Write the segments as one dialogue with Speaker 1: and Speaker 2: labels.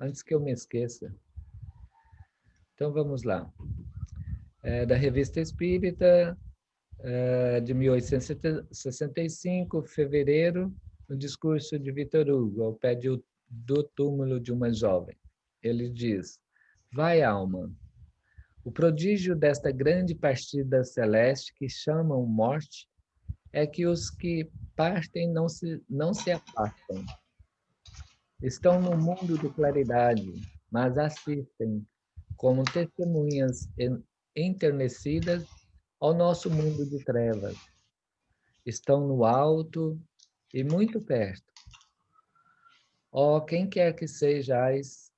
Speaker 1: antes que eu me esqueça. Então vamos lá. Da Revista Espírita, de 1865, fevereiro, no discurso de Vitor Hugo, ao pé do túmulo de uma jovem. Ele diz: vai, alma, o prodígio desta grande partida celeste que chamam morte é que os que partem não se afastam. Estão no mundo de claridade, mas assistem como testemunhas enternecidas ao nosso mundo de trevas. Estão no alto e muito perto. Ó, quem quer que sejais,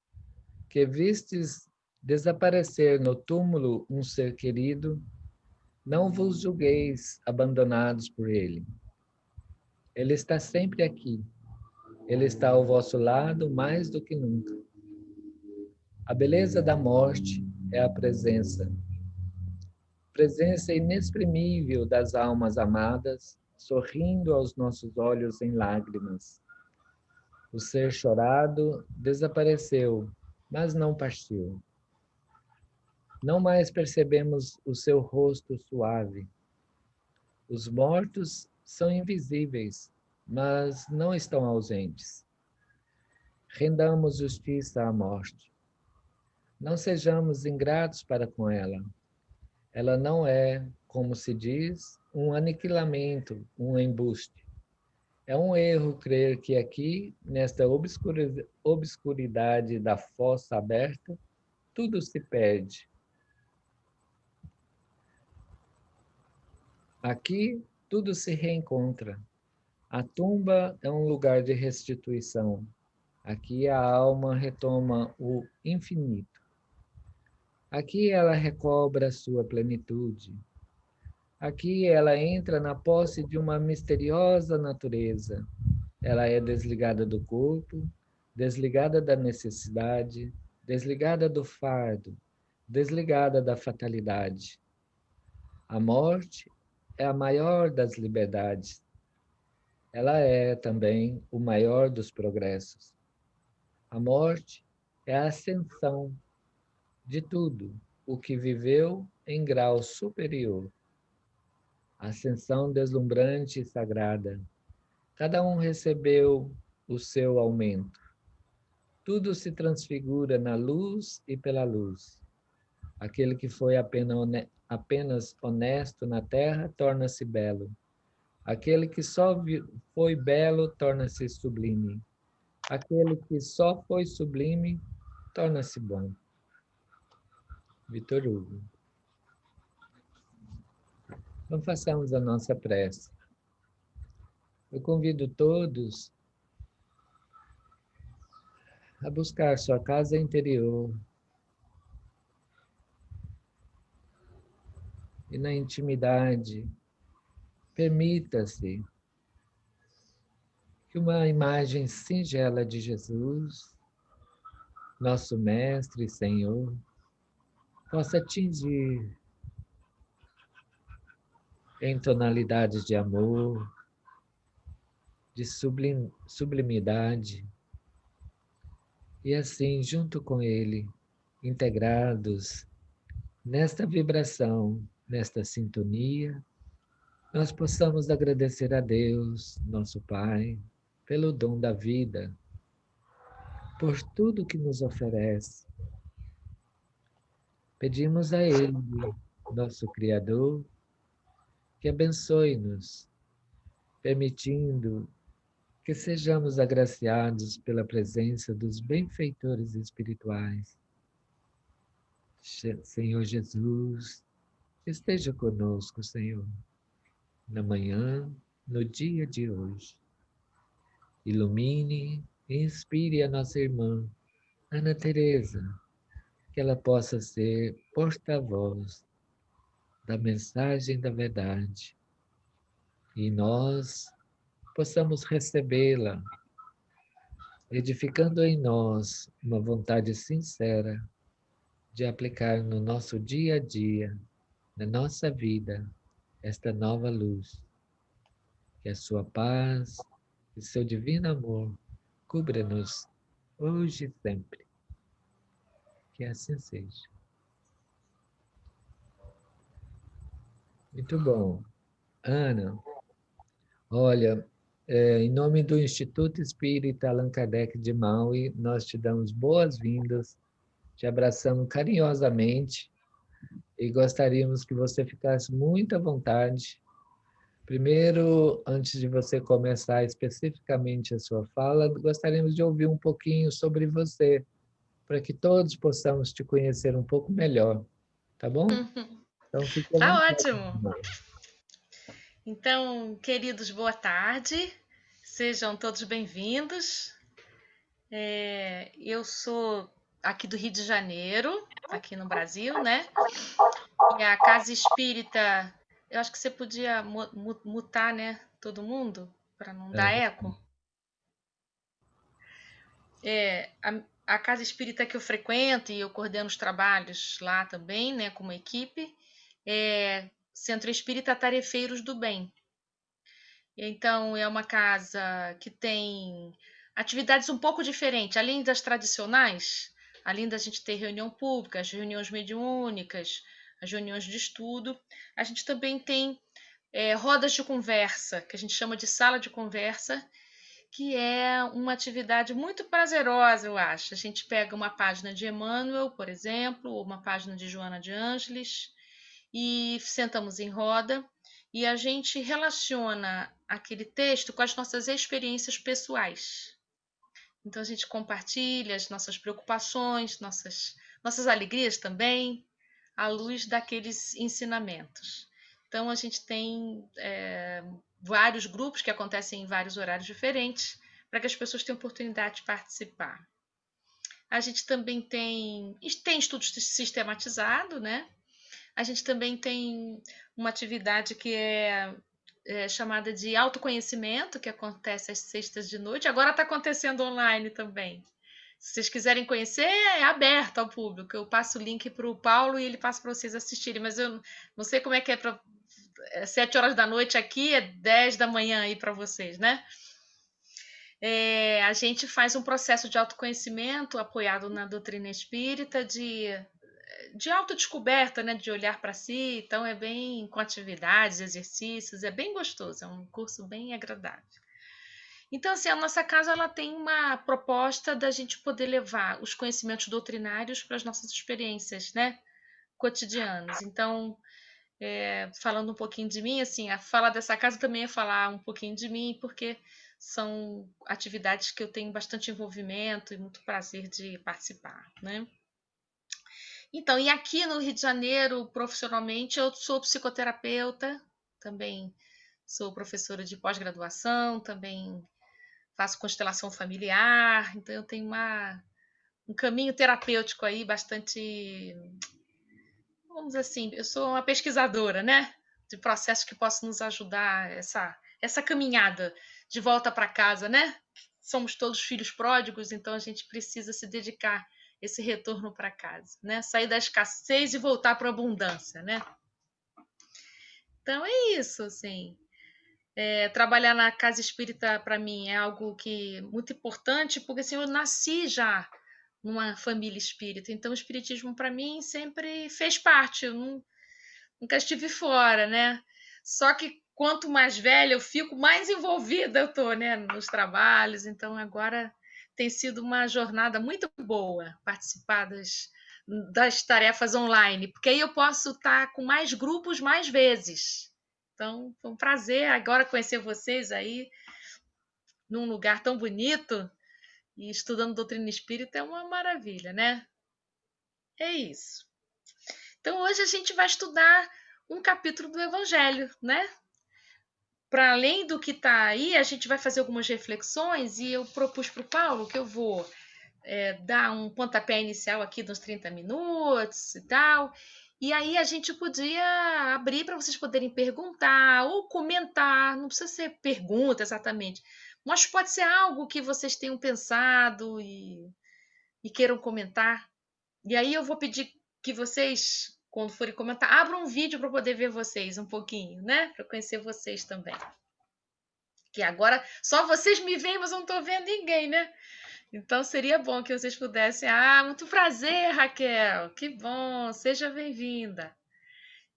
Speaker 1: que vistes desaparecer no túmulo um ser querido, não vos julgueis abandonados por ele. Ele está sempre aqui. Ele está ao vosso lado mais do que nunca. A beleza da morte é a presença inexprimível das almas amadas, sorrindo aos nossos olhos em lágrimas. O ser chorado desapareceu, mas não partiu. Não mais percebemos o seu rosto suave. Os mortos são invisíveis, mas não estão ausentes. Rendamos justiça à morte. Não sejamos ingratos para com ela. Ela não é, como se diz, um aniquilamento, um embuste. É um erro crer que aqui, nesta obscuridade da fossa aberta, tudo se perde. Aqui, tudo se reencontra. A tumba é um lugar de restituição. Aqui a alma retoma o infinito. Aqui ela recobra sua plenitude. Aqui ela entra na posse de uma misteriosa natureza. Ela é desligada do corpo, desligada da necessidade, desligada do fardo, desligada da fatalidade. A morte é a maior das liberdades. Ela é também o maior dos progressos. A morte é a ascensão de tudo o que viveu em grau superior. A ascensão deslumbrante e sagrada. Cada um recebeu o seu aumento. Tudo se transfigura na luz e pela luz. Aquele que foi apenas honesto na terra torna-se belo. Aquele que só foi belo torna-se sublime. Aquele que só foi sublime torna-se bom. Vitor Hugo. Então façamos a nossa prece. Eu convido todos a buscar sua casa interior e na intimidade permita-se que uma imagem singela de Jesus, nosso Mestre e Senhor, possa atingir em tonalidades de amor, de sublimidade, e assim, junto com Ele, integrados nesta vibração, nesta sintonia, nós possamos agradecer a Deus, nosso Pai, pelo dom da vida, por tudo que nos oferece. Pedimos a Ele, nosso Criador, que abençoe-nos, permitindo que sejamos agraciados pela presença dos benfeitores espirituais. Senhor Jesus, esteja conosco, Senhor, na manhã, no dia de hoje. Ilumine e inspire a nossa irmã, Ana Teresa, que ela possa ser porta-voz da mensagem da verdade e nós possamos recebê-la, edificando em nós uma vontade sincera de aplicar no nosso dia a dia, na nossa vida, esta nova luz. Que a sua paz e seu divino amor cubra-nos hoje e sempre. Que assim seja. Muito bom. Ana, olha, em nome do Instituto Espírita Allan Kardec de Maui, nós te damos boas-vindas, te abraçamos carinhosamente e gostaríamos que você ficasse muito à vontade. Primeiro, antes de você começar especificamente a sua fala, gostaríamos de ouvir um pouquinho sobre você, para que todos possamos te conhecer um pouco melhor, tá bom? Então, fique à
Speaker 2: Tá
Speaker 1: vontade.
Speaker 2: ótimo. Então, queridos, boa tarde. Sejam todos bem-vindos. Eu sou aqui do Rio de Janeiro, aqui no Brasil, né? E a Casa Espírita, eu acho que você podia mutar, né? Todo mundo, para não dar eco. A Casa Espírita que eu frequento e eu coordeno os trabalhos lá também, né? Como equipe, é Centro Espírita Tarefeiros do Bem. Então, é uma casa que tem atividades um pouco diferentes, além das tradicionais, além da gente ter reunião pública, as reuniões mediúnicas, as reuniões de estudo, a gente também tem rodas de conversa, que a gente chama de sala de conversa, que é uma atividade muito prazerosa, eu acho. A gente pega uma página de Emmanuel, por exemplo, ou uma página de Joana de Ângeles, e sentamos em roda e a gente relaciona aquele texto com as nossas experiências pessoais. Então a gente compartilha as nossas preocupações, nossas alegrias também, à luz daqueles ensinamentos. Então a gente tem vários grupos que acontecem em vários horários diferentes para que as pessoas tenham oportunidade de participar. A gente também tem estudo sistematizado, né? A gente também tem uma atividade que é chamada de autoconhecimento, que acontece às sextas de noite. Agora está acontecendo online também. Se vocês quiserem conhecer, é aberto ao público. Eu passo o link para o Paulo e ele passa para vocês assistirem. Mas eu não sei como é que é para 7 horas da noite aqui, é 10 da manhã aí para vocês, né? A gente faz um processo de autoconhecimento apoiado na doutrina espírita de autodescoberta, né, de olhar para si. Então é bem com atividades, exercícios, é bem gostoso, é um curso bem agradável. Então, assim, a nossa casa ela tem uma proposta da gente poder levar os conhecimentos doutrinários para as nossas experiências, né, cotidianas. Então, falando um pouquinho de mim, assim, a fala dessa casa também é falar um pouquinho de mim, porque são atividades que eu tenho bastante envolvimento e muito prazer de participar, né? Então, e aqui no Rio de Janeiro, profissionalmente, eu sou psicoterapeuta, também sou professora de pós-graduação, também faço constelação familiar, então eu tenho um caminho terapêutico aí bastante, vamos dizer assim, eu sou uma pesquisadora, né? De processos que possam nos ajudar essa caminhada de volta para casa, né? Somos todos filhos pródigos, então a gente precisa se dedicar esse retorno para casa, né? Sair da escassez e voltar para a abundância, né? Então é isso, assim. Trabalhar na casa espírita para mim é algo que muito importante, porque assim, eu nasci já numa família espírita, então o espiritismo para mim sempre fez parte. Eu nunca estive fora, né? Só que quanto mais velha eu fico, mais envolvida eu tô, né, nos trabalhos. Então agora tem sido uma jornada muito boa participar das tarefas online, porque aí eu posso estar com mais grupos mais vezes. Então, foi um prazer agora conhecer vocês aí num lugar tão bonito e estudando doutrina espírita é uma maravilha, né? É isso. Então, hoje a gente vai estudar um capítulo do Evangelho, né? Para além do que está aí, a gente vai fazer algumas reflexões e eu propus para o Paulo que eu vou dar um pontapé inicial aqui dos 30 minutos e tal. E aí a gente podia abrir para vocês poderem perguntar ou comentar, não precisa ser pergunta exatamente, mas pode ser algo que vocês tenham pensado e queiram comentar. E aí eu vou pedir que vocês, quando forem comentar, abram um vídeo para poder ver vocês um pouquinho, né? Para conhecer vocês também. Que agora só vocês me veem, mas eu não estou vendo ninguém, né? Então seria bom que vocês pudessem. Muito prazer, Raquel. Que bom, seja bem-vinda.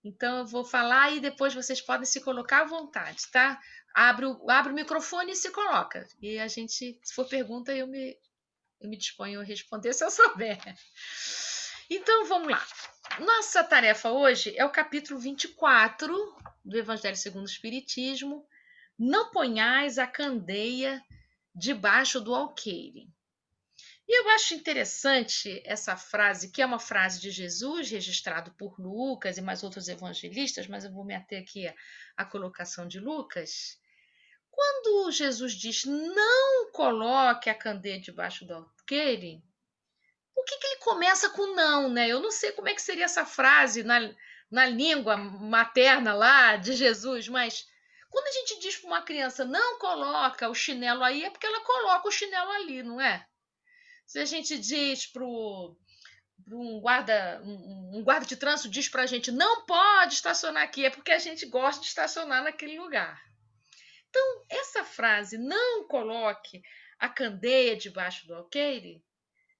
Speaker 2: Então eu vou falar e depois vocês podem se colocar à vontade, tá? Abre o microfone e se coloca. E a gente, se for pergunta, eu me disponho a responder se eu souber. Então vamos lá. Nossa tarefa hoje é o capítulo 24 do Evangelho segundo o Espiritismo. Não ponhais a candeia debaixo do alqueire. E eu acho interessante essa frase, que é uma frase de Jesus, registrado por Lucas e mais outros evangelistas, mas eu vou me ater aqui à colocação de Lucas. Quando Jesus diz não coloque a candeia debaixo do alqueire, por que ele começa com não, né? Eu não sei como é que seria essa frase na língua materna lá de Jesus, mas quando a gente diz para uma criança não coloca o chinelo aí, é porque ela coloca o chinelo ali, não é? Se a gente diz para um guarda de trânsito diz para a gente não pode estacionar aqui, é porque a gente gosta de estacionar naquele lugar. Então, essa frase, não coloque a candeia debaixo do alqueire,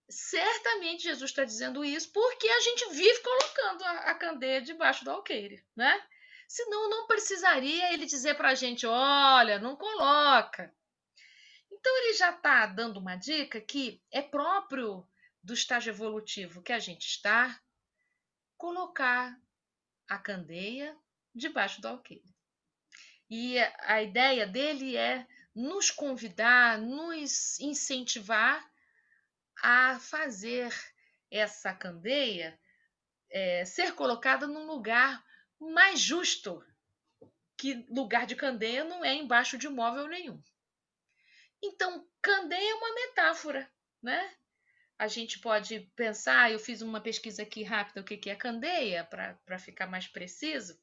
Speaker 2: certamente Jesus está dizendo isso porque a gente vive colocando a candeia debaixo do alqueire, né? Senão não precisaria ele dizer para a gente, olha, não coloca. Então ele já está dando uma dica que é próprio do estágio evolutivo que a gente está, colocar a candeia debaixo do alqueire. E a ideia dele é nos convidar, nos incentivar a fazer essa candeia ser colocada num lugar mais justo, que lugar de candeia não é embaixo de móvel nenhum. Então, candeia é uma metáfora, né? A gente pode pensar, eu fiz uma pesquisa aqui rápida, o que é candeia, para ficar mais preciso.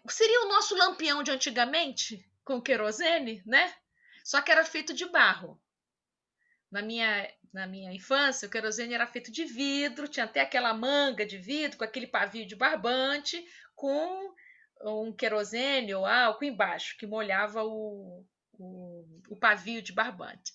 Speaker 2: Seria o nosso lampião de antigamente, com querosene, né? Só que era feito de barro. Na minha infância, o querosene era feito de vidro, tinha até aquela manga de vidro, com aquele pavio de barbante, com um querosene ou álcool embaixo, que molhava o pavio de barbante.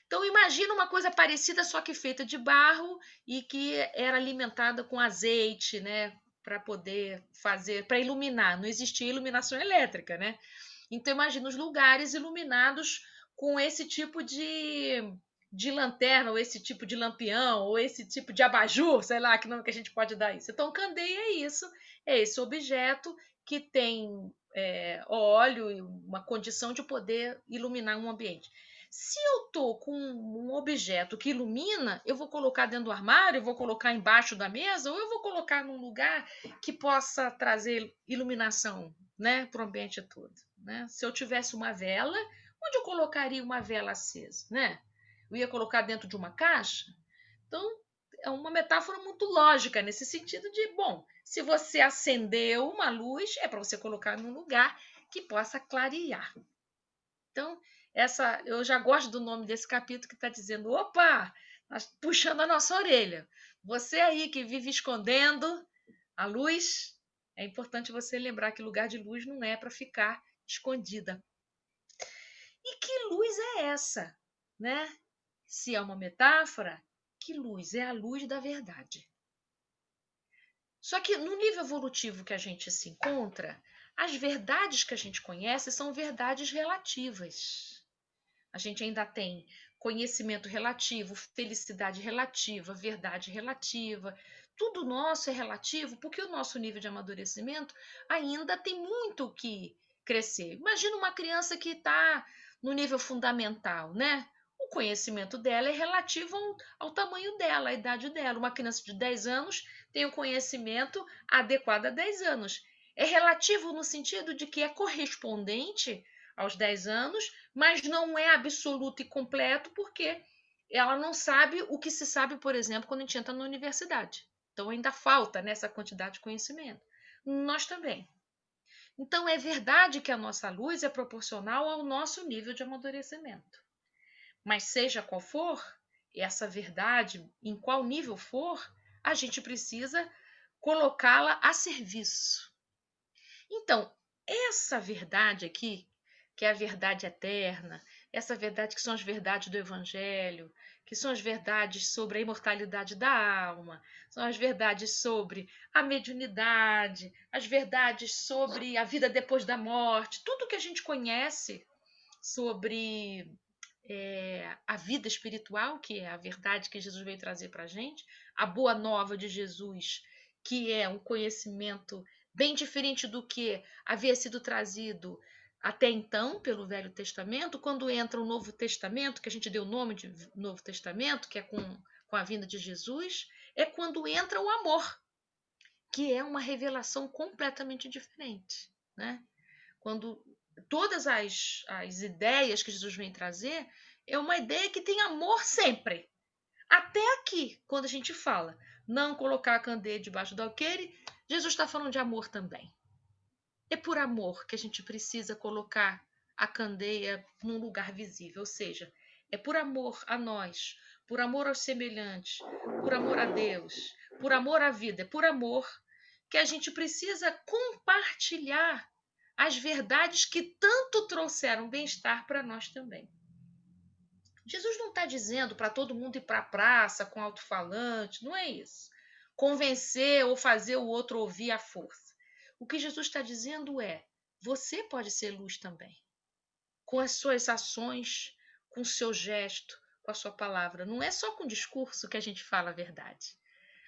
Speaker 2: Então, imagina uma coisa parecida, só que feita de barro e que era alimentada com azeite, né? Para poder fazer, para iluminar. Não existia iluminação elétrica, né? Então, imagina os lugares iluminados com esse tipo de lanterna, ou esse tipo de lampião, ou esse tipo de abajur, sei lá que nome que a gente pode dar isso. Então, candeia é isso, é esse objeto que tem óleo e uma condição de poder iluminar um ambiente. Se eu estou com um objeto que ilumina, eu vou colocar dentro do armário, eu vou colocar embaixo da mesa, ou eu vou colocar num lugar que possa trazer iluminação, né, para o ambiente todo. Né? Se eu tivesse uma vela, onde eu colocaria uma vela acesa? Né? Eu ia colocar dentro de uma caixa? Então, é uma metáfora muito lógica, nesse sentido de, bom, se você acendeu uma luz, é para você colocar num lugar que possa clarear. Então, eu já gosto do nome desse capítulo que está dizendo, opa, puxando a nossa orelha. Você aí que vive escondendo a luz, é importante você lembrar que lugar de luz não é para ficar escondida. E que luz é essa, né? Se é uma metáfora, que luz? É a luz da verdade. Só que no nível evolutivo que a gente se encontra, as verdades que a gente conhece são verdades relativas. A gente ainda tem conhecimento relativo, felicidade relativa, verdade relativa. Tudo nosso é relativo porque o nosso nível de amadurecimento ainda tem muito que crescer. Imagina uma criança que está no nível fundamental, né? O conhecimento dela é relativo ao tamanho dela, à idade dela. Uma criança de 10 anos tem o conhecimento adequado a 10 anos. É relativo no sentido de que é correspondente aos 10 anos, mas não é absoluto e completo porque ela não sabe o que se sabe, por exemplo, quando a gente entra na universidade. Então ainda falta nessa quantidade de conhecimento. Nós também. Então é verdade que a nossa luz é proporcional ao nosso nível de amadurecimento. Mas seja qual for essa verdade, em qual nível for, a gente precisa colocá-la a serviço. Então, essa verdade aqui, que é a verdade eterna, essa verdade que são as verdades do Evangelho, que são as verdades sobre a imortalidade da alma, são as verdades sobre a mediunidade, as verdades sobre a vida depois da morte, tudo que a gente conhece sobre a vida espiritual, que é a verdade que Jesus veio trazer para a gente, a boa nova de Jesus, que é um conhecimento bem diferente do que havia sido trazido até então pelo Velho Testamento. Quando entra o Novo Testamento, que a gente deu o nome de Novo Testamento, que é com a vinda de Jesus, é quando entra o amor, que é uma revelação completamente diferente, né? Quando todas as ideias que Jesus vem trazer é uma ideia que tem amor sempre. Até aqui, quando a gente fala não colocar a candeia debaixo do alqueire, Jesus está falando de amor também. É por amor que a gente precisa colocar a candeia num lugar visível, ou seja, é por amor a nós, por amor aos semelhantes, por amor a Deus, por amor à vida, é por amor que a gente precisa compartilhar as verdades que tanto trouxeram bem-estar para nós também. Jesus não está dizendo para todo mundo ir para a praça com alto-falante, não é isso. Convencer ou fazer o outro ouvir à força. O que Jesus está dizendo é: você pode ser luz também, com as suas ações, com o seu gesto, com a sua palavra. Não é só com o discurso que a gente fala a verdade.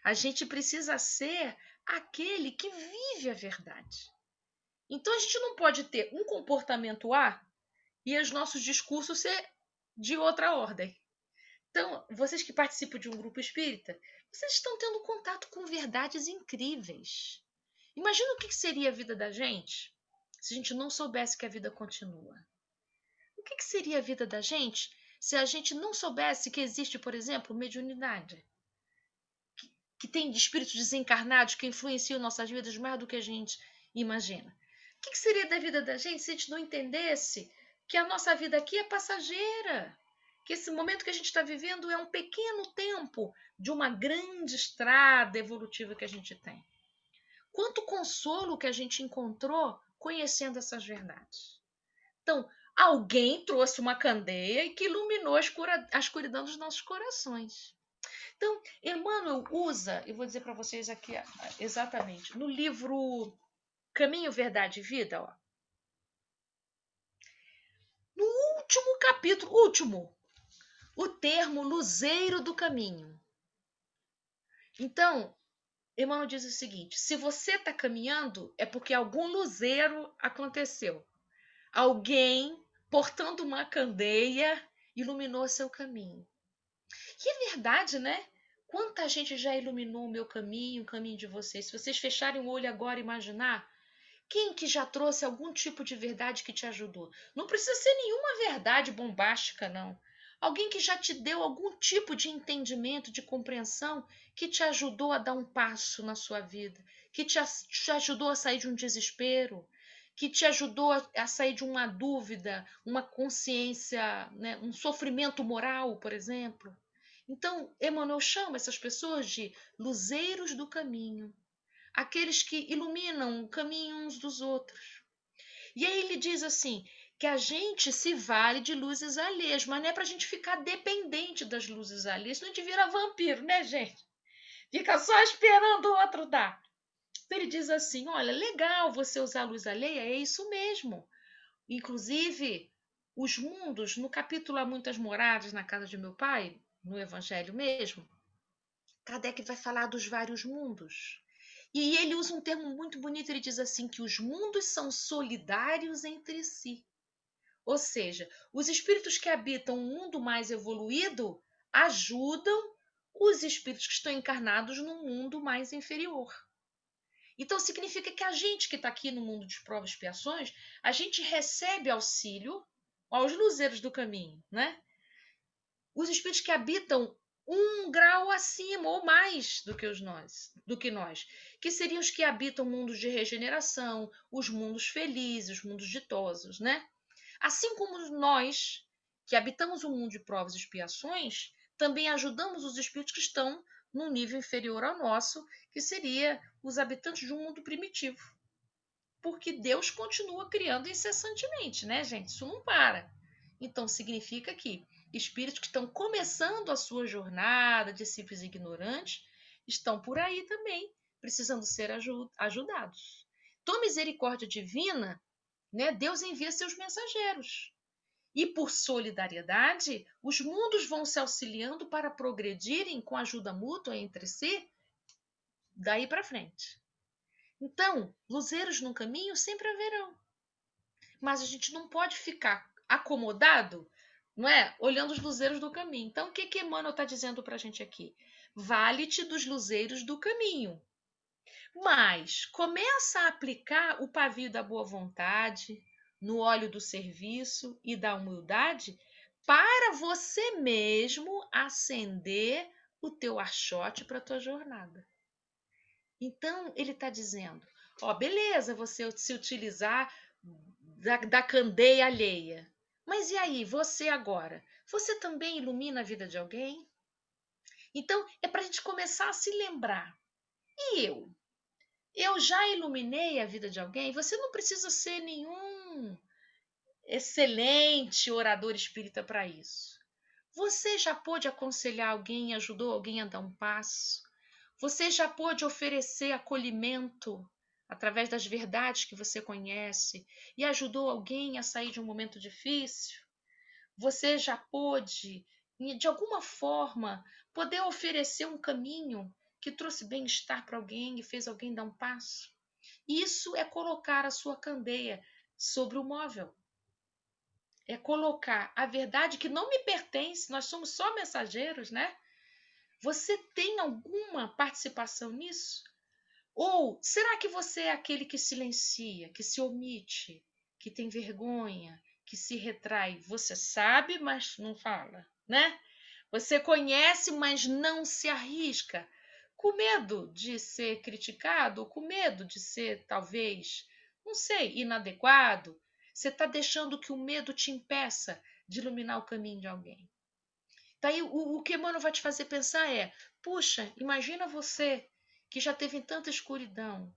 Speaker 2: A gente precisa ser aquele que vive a verdade. Então a gente não pode ter um comportamento A e os nossos discursos ser de outra ordem. Então, vocês que participam de um grupo espírita, vocês estão tendo contato com verdades incríveis. Imagina o que seria a vida da gente se a gente não soubesse que a vida continua. O que seria a vida da gente se a gente não soubesse que existe, por exemplo, mediunidade? Que tem espíritos desencarnados que influenciam nossas vidas mais do que a gente imagina. O que seria da vida da gente se a gente não entendesse que a nossa vida aqui é passageira? Que esse momento que a gente está vivendo é um pequeno tempo de uma grande estrada evolutiva que a gente tem. Quanto consolo que a gente encontrou conhecendo essas verdades. Então, alguém trouxe uma candeia e que iluminou a escuridão dos nossos corações. Então, Emmanuel usa, eu vou dizer para vocês aqui exatamente, no livro Caminho, Verdade e Vida, ó, no último capítulo, o termo luzeiro do caminho. Então, Emmanuel diz o seguinte: se você está caminhando, é porque algum luzeiro aconteceu. Alguém, portando uma candeia, iluminou seu caminho. E é verdade, né? Quanta gente já iluminou o meu caminho, o caminho de vocês. Se vocês fecharem o olho agora e imaginar, quem que já trouxe algum tipo de verdade que te ajudou? Não precisa ser nenhuma verdade bombástica, não. Alguém que já te deu algum tipo de entendimento, de compreensão, que te ajudou a dar um passo na sua vida, que te ajudou a sair de um desespero, que te ajudou a sair de uma dúvida, uma consciência, né, um sofrimento moral, por exemplo. Então, Emmanuel chama essas pessoas de luzeiros do caminho, aqueles que iluminam o caminho uns dos outros. E aí ele diz assim, que a gente se vale de luzes alheias, mas não é para a gente ficar dependente das luzes alheias, senão a gente vira vampiro, né, gente? Fica só esperando o outro dar. Então ele diz assim, olha, legal você usar a luz alheia, é isso mesmo. Inclusive, os mundos, no capítulo Há Muitas Moradas na Casa de Meu Pai, no Evangelho mesmo, Kardec vai falar dos vários mundos. E ele usa um termo muito bonito, ele diz assim que os mundos são solidários entre si. Ou seja, os espíritos que habitam um mundo mais evoluído ajudam os espíritos que estão encarnados num mundo mais inferior. Então significa que a gente que está aqui no mundo de provas e expiações, a gente recebe auxílio aos luzeiros do caminho, né? Os espíritos que habitam um grau acima ou mais do que nós, que seriam os que habitam mundos de regeneração, os mundos felizes, os mundos ditosos, né? Assim como nós, que habitamos o mundo de provas e expiações, também ajudamos os espíritos que estão num nível inferior ao nosso, que seria os habitantes de um mundo primitivo. Porque Deus continua criando incessantemente, né, gente? Isso não para. Então, significa que espíritos que estão começando a sua jornada, discípulos ignorantes, estão por aí também, precisando ser ajudados. Então, a misericórdia divina, né, Deus envia seus mensageiros. E por solidariedade, os mundos vão se auxiliando para progredirem com ajuda mútua entre si, daí para frente. Então, luzeiros no caminho sempre haverão. Mas a gente não pode ficar acomodado, não é? Olhando os luzeiros do caminho. Então, o que Emmanuel está dizendo para a gente aqui? Vale-te dos luzeiros do caminho. Mas começa a aplicar o pavio da boa vontade, no óleo do serviço e da humildade, para você mesmo acender o teu archote para a tua jornada. Então, ele está dizendo, ó, beleza, você se utilizar da candeia alheia. Mas e aí, você agora? Você também ilumina a vida de alguém? Então, é para a gente começar a se lembrar. E eu? Eu já iluminei a vida de alguém? Você não precisa ser nenhum excelente orador espírita para isso. Você já pôde aconselhar alguém, ajudou alguém a dar um passo? Você já pôde oferecer acolhimento através das verdades que você conhece e ajudou alguém a sair de um momento difícil? Você já pôde, de alguma forma, poder oferecer um caminho que trouxe bem-estar para alguém e fez alguém dar um passo? Isso é colocar a sua candeia sobre o móvel. É colocar a verdade que não me pertence, nós somos só mensageiros, né? Você tem alguma participação nisso? Ou será que você é aquele que silencia, que se omite, que tem vergonha, que se retrai? Você sabe, mas não fala, né? Você conhece, mas não se arrisca, com medo de ser criticado, ou com medo de ser, talvez, não sei, inadequado. Você está deixando que o medo te impeça de iluminar o caminho de alguém. Daí o que Emmanuel vai te fazer pensar é: puxa, imagina você que já teve tanta escuridão.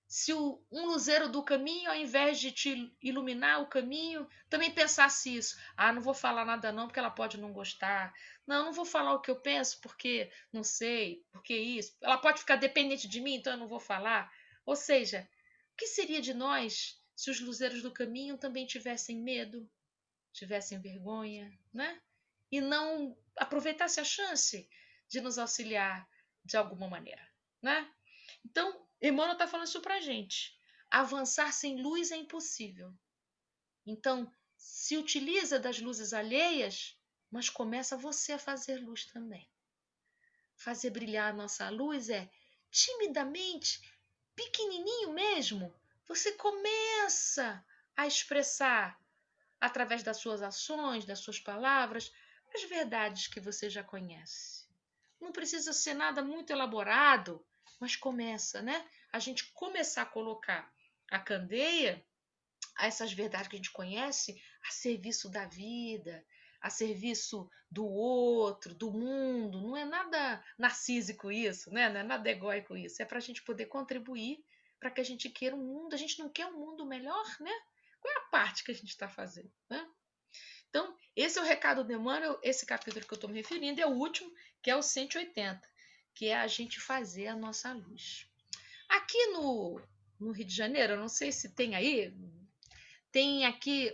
Speaker 2: Se um luzeiro do caminho, ao invés de te iluminar o caminho, também pensasse isso. Ah, não vou falar nada não, porque ela pode não gostar. Não, não vou falar o que eu penso, porque não sei, porque isso. Ela pode ficar dependente de mim, então eu não vou falar. Ou seja, o que seria de nós se os luzeiros do caminho também tivessem medo, tivessem vergonha, né? E não aproveitasse a chance de nos auxiliar de alguma maneira, né? Então, Emmanuel está falando isso para a gente. Avançar sem luz é impossível. Então, se utiliza das luzes alheias, mas começa você a fazer luz também. Fazer brilhar a nossa luz é timidamente, pequenininho mesmo. Você começa a expressar através das suas ações, das suas palavras, as verdades que você já conhece. Não precisa ser nada muito elaborado, mas começa, né? A gente começar a colocar a candeia a essas verdades que a gente conhece a serviço da vida, a serviço do outro, do mundo. Não é nada narcísico isso, né? Não é nada egóico isso. É para a gente poder contribuir para que a gente queira um mundo. A gente não quer um mundo melhor, né? Qual é a parte que a gente está fazendo, né? Então, esse é o recado do Emmanuel. Esse capítulo que eu estou me referindo é o último, que é o 180, que é a gente fazer a nossa luz. Aqui no Rio de Janeiro, eu não sei se tem aí, tem aqui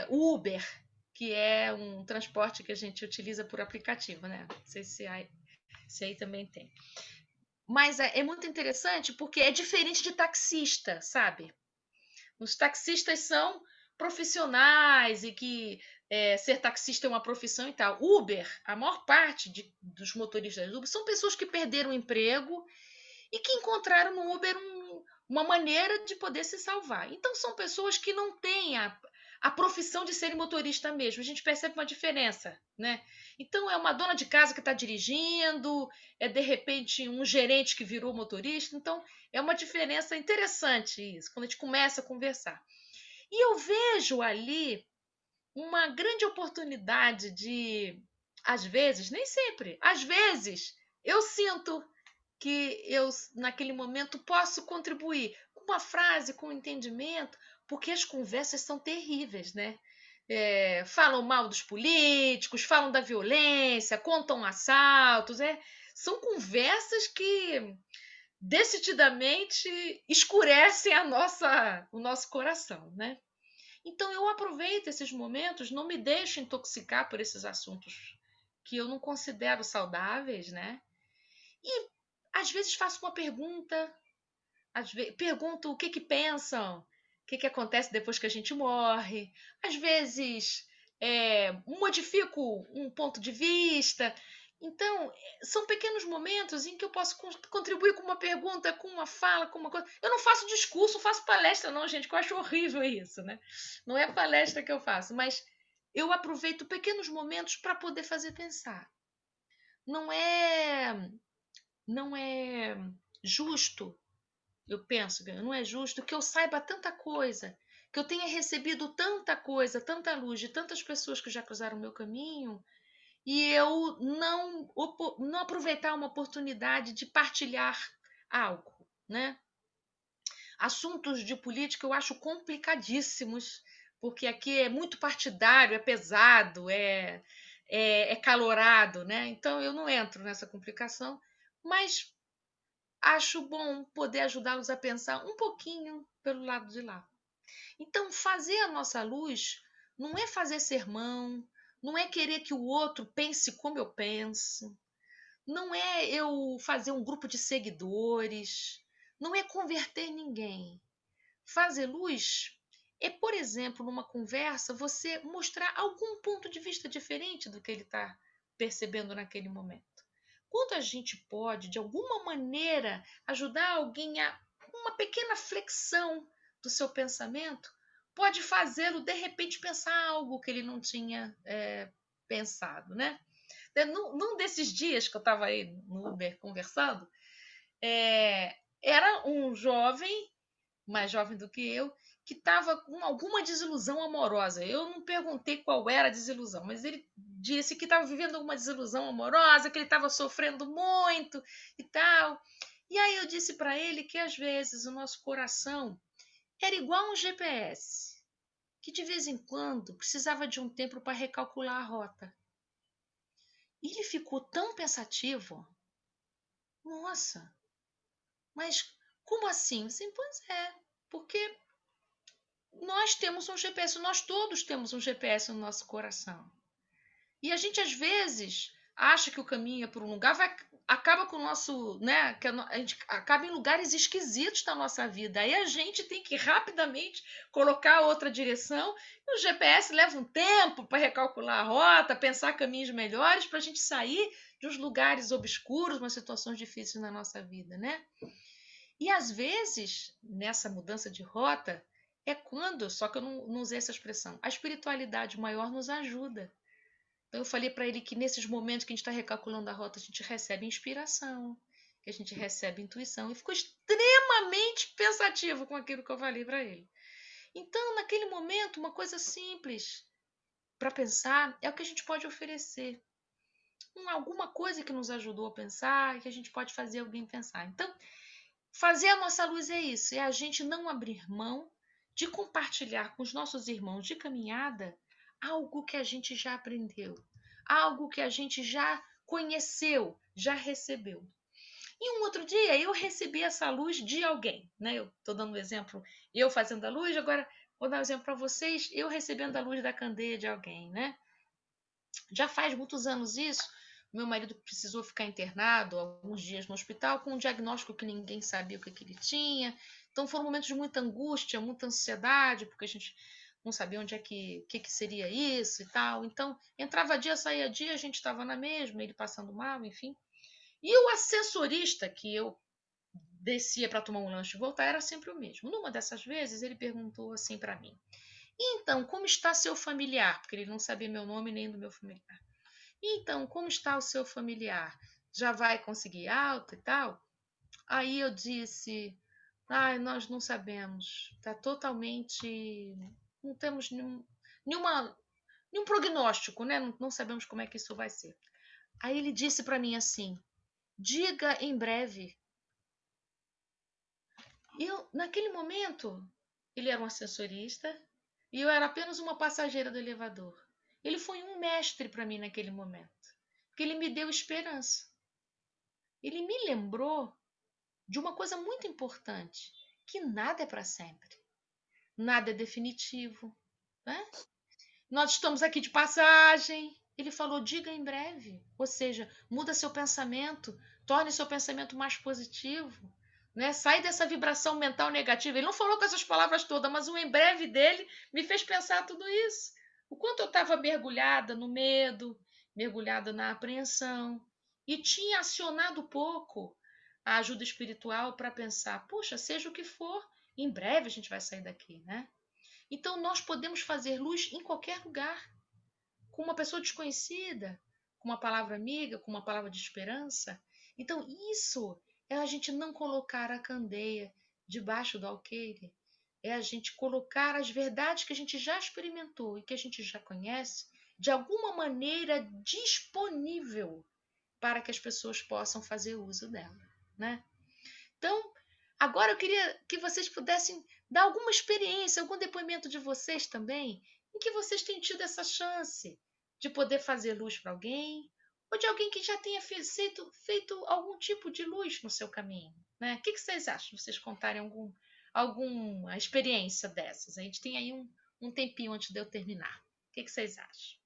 Speaker 2: o Uber, que é um transporte que a gente utiliza por aplicativo, né? Não sei se aí também tem. Mas é muito interessante porque é diferente de taxista, sabe? Os taxistas são profissionais e que ser taxista é uma profissão e tal. Uber, a maior parte dos motoristas do Uber são pessoas que perderam o emprego e que encontraram no Uber uma maneira de poder se salvar. Então, são pessoas que não têm a profissão de serem motorista mesmo. A gente percebe uma diferença, né? Então, é uma dona de casa que está dirigindo, é de repente um gerente que virou motorista. Então, é uma diferença interessante isso, quando a gente começa a conversar. E eu vejo ali uma grande oportunidade de, às vezes, nem sempre, às vezes, eu sinto que eu, naquele momento, posso contribuir com uma frase, com um entendimento, porque as conversas são terríveis, né? falam mal dos políticos, falam da violência, contam assaltos. São conversas que decididamente escurecem o nosso coração, né? Então eu aproveito esses momentos, não me deixo intoxicar por esses assuntos que eu não considero saudáveis, né? E às vezes faço uma pergunta, pergunto o que pensam, o que acontece depois que a gente morre. Às vezes modifico um ponto de vista. Então, são pequenos momentos em que eu posso contribuir com uma pergunta, com uma fala, com uma coisa. Eu não faço discurso, faço palestra, não, gente, que eu acho horrível isso, né? Não é palestra que eu faço, mas eu aproveito pequenos momentos para poder fazer pensar. Não é, não é justo, eu penso, não é justo que eu saiba tanta coisa, que eu tenha recebido tanta coisa, tanta luz de tantas pessoas que já cruzaram o meu caminho, e eu não aproveitar uma oportunidade de partilhar algo, né? Assuntos de política eu acho complicadíssimos, porque aqui é muito partidário, é pesado, é calorado, né? Então eu não entro nessa complicação, mas acho bom poder ajudá-los a pensar um pouquinho pelo lado de lá. Então, fazer a nossa luz não é fazer sermão, não é querer que o outro pense como eu penso, não é eu fazer um grupo de seguidores, não é converter ninguém. Fazer luz é, por exemplo, numa conversa, você mostrar algum ponto de vista diferente do que ele está percebendo naquele momento. Quando a gente pode, de alguma maneira, ajudar alguém a uma pequena flexão do seu pensamento, pode fazê-lo, de repente, pensar algo que ele não tinha pensado, né? Num desses dias que eu estava aí no Uber conversando, era um jovem, mais jovem do que eu, que estava com alguma desilusão amorosa. Eu não perguntei qual era a desilusão, mas ele disse que estava vivendo alguma desilusão amorosa, que ele estava sofrendo muito e tal. E aí eu disse para ele que às vezes o nosso coração era igual um GPS, que de vez em quando precisava de um tempo para recalcular a rota. E ele ficou tão pensativo. Nossa, mas como assim? Assim, pois é, porque nós temos um GPS, nós todos temos um GPS no nosso coração. E a gente às vezes acha que o caminho é por um lugar, acaba com o nosso, né? Que a gente acaba em lugares esquisitos da nossa vida. Aí a gente tem que rapidamente colocar outra direção. E o GPS leva um tempo para recalcular a rota, pensar caminhos melhores para a gente sair dos lugares obscuros, umas situações difíceis na nossa vida, né? E às vezes, nessa mudança de rota, é quando, só que eu não usei essa expressão, a espiritualidade maior nos ajuda. Então eu falei para ele que nesses momentos que a gente está recalculando a rota, a gente recebe inspiração, que a gente recebe intuição, e ficou extremamente pensativo com aquilo que eu falei para ele. Então, naquele momento, uma coisa simples para pensar é o que a gente pode oferecer. Alguma coisa que nos ajudou a pensar, que a gente pode fazer alguém pensar. Então, fazer a nossa luz é isso, é a gente não abrir mão de compartilhar com os nossos irmãos de caminhada algo que a gente já aprendeu, algo que a gente já conheceu, já recebeu. E um outro dia eu recebi essa luz de alguém, né? Eu estou dando um exemplo, eu fazendo a luz, agora vou dar um exemplo para vocês, eu recebendo a luz da candeia de alguém, né? Já faz muitos anos isso. Meu marido precisou ficar internado alguns dias no hospital com um diagnóstico que ninguém sabia o que ele tinha. Então foram momentos de muita angústia, muita ansiedade, porque a gente não sabia onde é que seria isso e tal. Então entrava dia, saía dia, a gente estava na mesma, ele passando mal, enfim. E o assessorista que eu descia para tomar um lanche e voltar era sempre o mesmo. Numa dessas vezes ele perguntou assim para mim: então, como está seu familiar? Porque ele não sabia meu nome nem do meu familiar. Então, como está o seu familiar? Já vai conseguir alta e tal? Aí eu disse: ai, nós não sabemos. Está totalmente. Não temos nenhum prognóstico, né? Não sabemos como é que isso vai ser. Aí ele disse para mim assim: diga em breve. E eu, naquele momento, ele era um assessorista, E eu era apenas uma passageira do elevador. Ele foi um mestre para mim naquele momento, porque ele me deu esperança. Ele me lembrou de uma coisa muito importante, que nada é para sempre, nada é definitivo, né? Nós estamos aqui de passagem. Ele falou, diga em breve, ou seja, muda seu pensamento, torne seu pensamento mais positivo, né? Sai dessa vibração mental negativa. Ele não falou com essas palavras todas, mas o em breve dele me fez pensar tudo isso. O quanto eu estava mergulhada no medo, mergulhada na apreensão, e tinha acionado pouco a ajuda espiritual para pensar, puxa, seja o que for, em breve a gente vai sair daqui, né? Então nós podemos fazer luz em qualquer lugar, com uma pessoa desconhecida, com uma palavra amiga, com uma palavra de esperança. Então isso é a gente não colocar a candeia debaixo do alqueire, é a gente colocar as verdades que a gente já experimentou e que a gente já conhece de alguma maneira disponível para que as pessoas possam fazer uso dela, né? Então, agora eu queria que vocês pudessem dar alguma experiência, algum depoimento de vocês também, em que vocês têm tido essa chance de poder fazer luz para alguém, ou de alguém que já tenha feito algum tipo de luz no seu caminho. Né? O que vocês acham? Vocês contarem alguma experiência dessas? A gente tem aí um tempinho antes de eu terminar. O que vocês acham?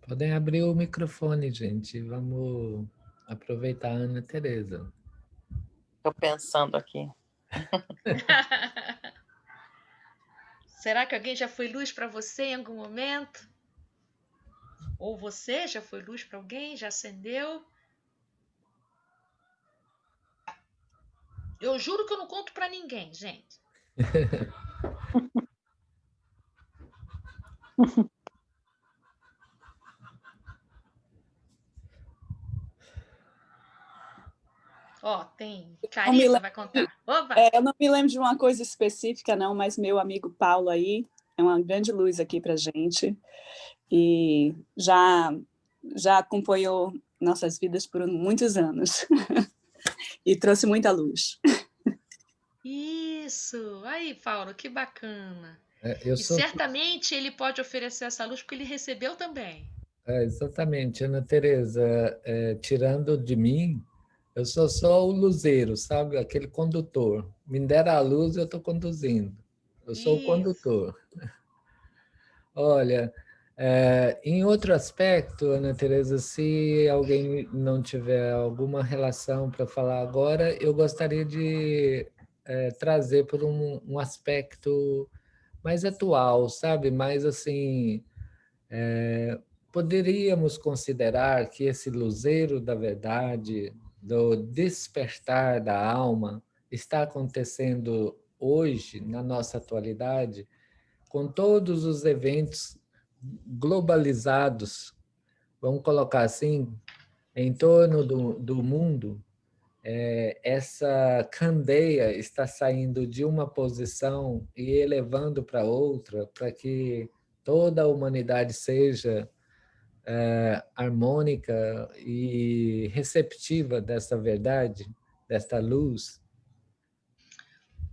Speaker 1: Podem abrir o microfone, gente. Vamos aproveitar a Ana Tereza.
Speaker 3: Estou pensando aqui.
Speaker 2: Será que alguém já foi luz para você em algum momento? Ou você já foi luz para alguém? Já acendeu? Eu juro que eu não conto para ninguém, gente. Ó, tem. Clarissa vai contar. Opa!
Speaker 4: Eu não me lembro de uma coisa específica, não, mas meu amigo Paulo aí é uma grande luz aqui para gente. E já acompanhou nossas vidas por muitos anos. E trouxe muita luz.
Speaker 2: Isso! Aí, Paulo, que bacana.
Speaker 1: Eu
Speaker 2: E
Speaker 1: sou...
Speaker 2: certamente ele pode oferecer essa luz porque ele recebeu também.
Speaker 1: Exatamente, Ana Tereza, tirando de mim, eu sou só o luzeiro, sabe? Aquele condutor. Me deram a luz, eu estou conduzindo. Eu sou o condutor. Olha, em outro aspecto, Ana Tereza, se alguém não tiver alguma relação para falar agora, eu gostaria de trazer por um aspecto mais atual, sabe? Mais assim, poderíamos considerar que esse luzeiro da verdade, do despertar da alma, está acontecendo hoje, na nossa atualidade, com todos os eventos globalizados, vamos colocar assim, em torno do mundo, essa candeia está saindo de uma posição e elevando para outra, para que toda a humanidade seja harmônica e receptiva dessa verdade, desta luz.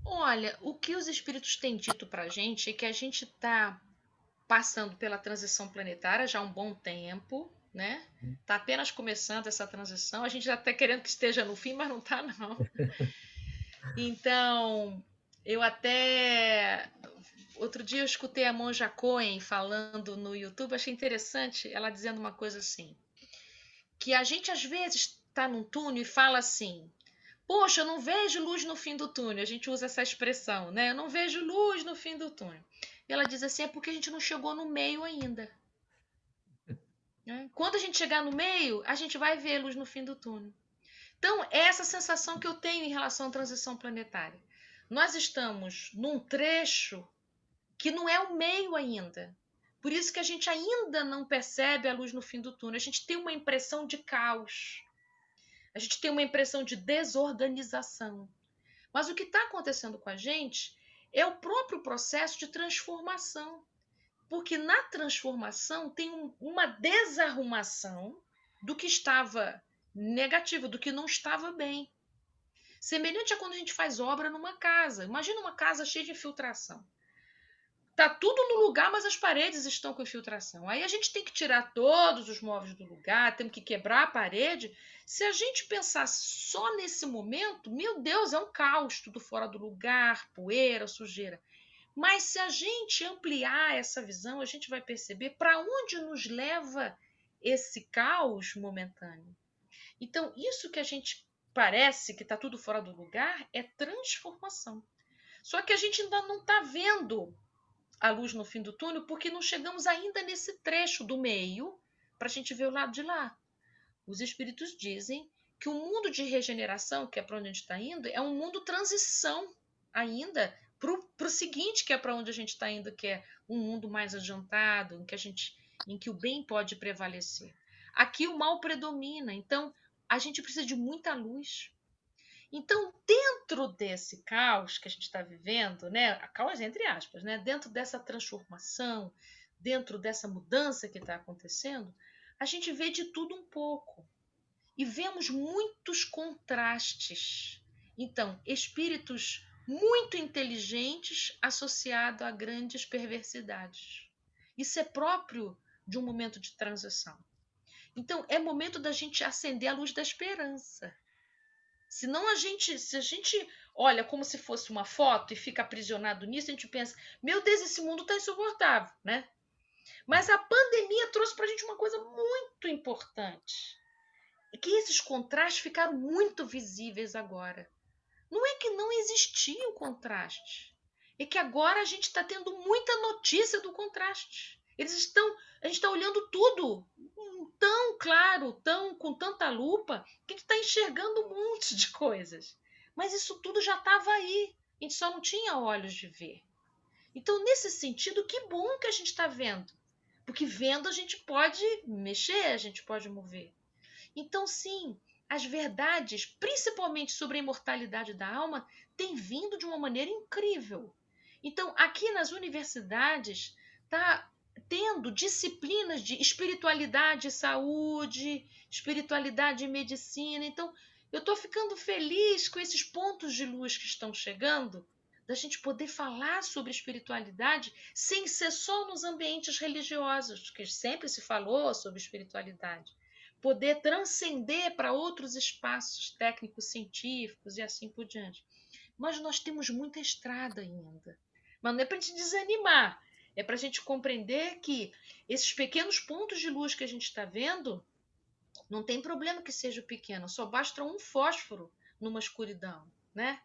Speaker 2: Olha, o que os espíritos têm dito para a gente é que a gente está passando pela transição planetária já há um bom tempo, né? Está apenas começando essa transição. A gente já está querendo que esteja no fim, mas não está, não. Então, eu até... Outro dia eu escutei a Monja Coen falando no YouTube, achei interessante ela dizendo uma coisa assim, que a gente às vezes está num túnel e fala assim, poxa, eu não vejo luz no fim do túnel. A gente usa essa expressão, né? Eu não vejo luz no fim do túnel. E ela diz assim, é porque a gente não chegou no meio ainda. Quando a gente chegar no meio, a gente vai ver luz no fim do túnel. Então, é essa sensação que eu tenho em relação à transição planetária. Nós estamos num trecho que não é o meio ainda. Por isso que a gente ainda não percebe a luz no fim do túnel. A gente tem uma impressão de caos. A gente tem uma impressão de desorganização. Mas o que está acontecendo com a gente é o próprio processo de transformação. Porque na transformação tem uma desarrumação do que estava negativo, do que não estava bem. Semelhante a quando a gente faz obra numa casa. Imagina uma casa cheia de infiltração. Tá tudo no lugar, mas as paredes estão com infiltração. Aí a gente tem que tirar todos os móveis do lugar, temos que quebrar a parede. Se a gente pensar só nesse momento, meu Deus, é um caos, tudo fora do lugar, poeira, sujeira. Mas se a gente ampliar essa visão, a gente vai perceber para onde nos leva esse caos momentâneo. Então, isso que a gente parece que está tudo fora do lugar é transformação. Só que a gente ainda não está vendo a luz no fim do túnel porque não chegamos ainda nesse trecho do meio para a gente ver o lado de lá. Os espíritos dizem que o mundo de regeneração, que é para onde a gente está indo, é um mundo transição ainda para o seguinte, que é para onde a gente está indo, que é um mundo mais adiantado, em que o bem pode prevalecer. Aqui o mal predomina, então a gente precisa de muita luz. Então, dentro desse caos que a gente está vivendo, né, caos entre aspas, né, dentro dessa transformação, dentro dessa mudança que está acontecendo, a gente vê de tudo um pouco. E vemos muitos contrastes. Então, espíritos muito inteligentes associados a grandes perversidades. Isso é próprio de um momento de transição. Então, é momento da gente acender a luz da esperança. Senão se a gente olha como se fosse uma foto e fica aprisionado nisso, a gente pensa, meu Deus, esse mundo está insuportável, né? Mas a pandemia trouxe para a gente uma coisa muito importante. É que esses contrastes ficaram muito visíveis agora. Não é que não existia o contraste. É que agora a gente está tendo muita notícia do contraste. A gente está olhando tudo tão claro, com tanta lupa, que a gente está enxergando um monte de coisas. Mas isso tudo já estava aí. A gente só não tinha olhos de ver. Então, nesse sentido, que bom que a gente está vendo. Porque vendo a gente pode mexer, a gente pode mover. Então, sim, as verdades, principalmente sobre a imortalidade da alma, têm vindo de uma maneira incrível. Então, aqui nas universidades, está tendo disciplinas de espiritualidade e saúde, espiritualidade e medicina. Então, eu estou ficando feliz com esses pontos de luz que estão chegando, da gente poder falar sobre espiritualidade sem ser só nos ambientes religiosos, que sempre se falou sobre espiritualidade. Poder transcender para outros espaços técnicos, científicos e assim por diante. Mas nós temos muita estrada ainda. Mas não é para a gente desanimar, é para a gente compreender que esses pequenos pontos de luz que a gente está vendo, não tem problema que seja pequeno, só basta um fósforo numa escuridão, né?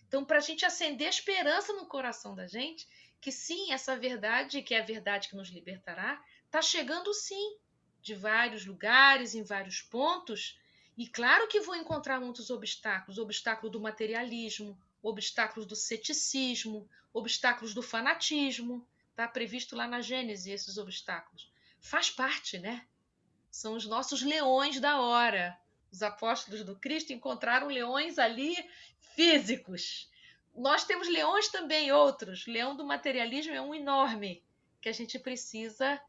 Speaker 2: Então, para a gente acender a esperança no coração da gente, que sim, essa verdade, que é a verdade que nos libertará, está chegando sim, de vários lugares, em vários pontos, e claro que vou encontrar muitos obstáculos, obstáculo do materialismo, obstáculos do ceticismo, obstáculos do fanatismo, está previsto lá na Gênesis esses obstáculos. Faz parte, né? São os nossos leões da hora. Os apóstolos do Cristo encontraram leões ali físicos. Nós temos leões também, outros. O leão do materialismo é um enorme, que a gente precisa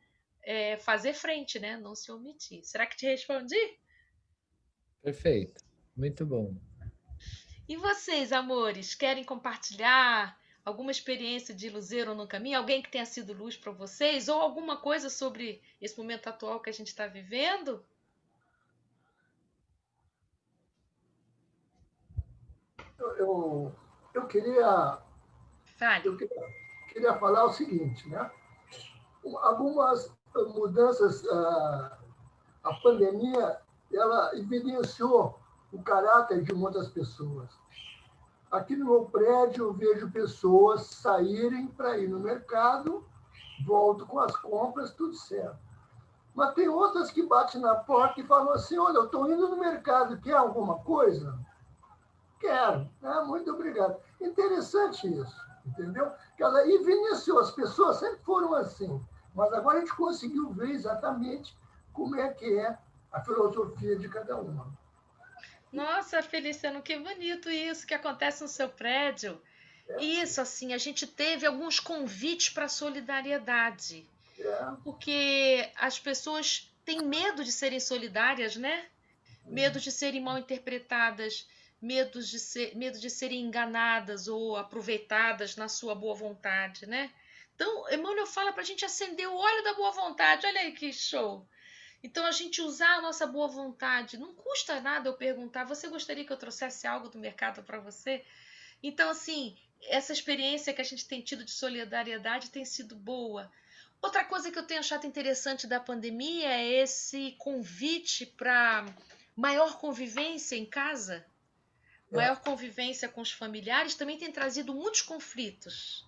Speaker 2: fazer frente, né? Não se omitir. Será que te respondi?
Speaker 1: Perfeito. Muito bom.
Speaker 2: E vocês, amores, querem compartilhar alguma experiência de luzeiro no caminho? Alguém que tenha sido luz para vocês? Ou alguma coisa sobre esse momento atual que a gente está vivendo?
Speaker 5: Eu queria,
Speaker 2: Fale.
Speaker 5: queria falar o seguinte, né? Algumas mudanças, a pandemia, ela evidenciou o caráter de muitas pessoas. Aqui no meu prédio, eu vejo pessoas saírem para ir no mercado, volto com as compras, tudo certo. Mas tem outras que batem na porta e falam assim, olha, eu estou indo no mercado, quer alguma coisa? Quero. Muito obrigado. Interessante isso, entendeu? Que ela evidenciou, as pessoas sempre foram assim, mas agora a gente conseguiu ver exatamente como é que é a filosofia de cada uma.
Speaker 2: Nossa, Feliciano, que bonito isso que acontece no seu prédio. Isso, assim, a gente teve alguns convites para solidariedade. Porque as pessoas têm medo de serem solidárias, né? medo de serem mal interpretadas, medo de serem enganadas ou aproveitadas na sua boa vontade, né? Então, Emmanuel fala para a gente acender o óleo da boa vontade. Olha aí que show! Então, a gente usar a nossa boa vontade. Não custa nada eu perguntar, você gostaria que eu trouxesse algo do mercado para você? Então, assim, essa experiência que a gente tem tido de solidariedade tem sido boa. Outra coisa que eu tenho achado interessante da pandemia é esse convite para maior convivência em casa, maior convivência com os familiares, também tem trazido muitos conflitos.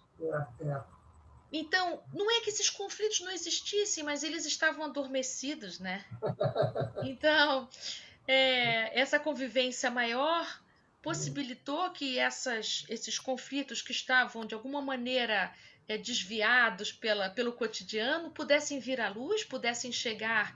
Speaker 2: Então, não é que esses conflitos não existissem, mas eles estavam adormecidos, né? Então, essa convivência maior possibilitou que esses conflitos que estavam, de alguma maneira, desviados pelo cotidiano, pudessem vir à luz, pudessem chegar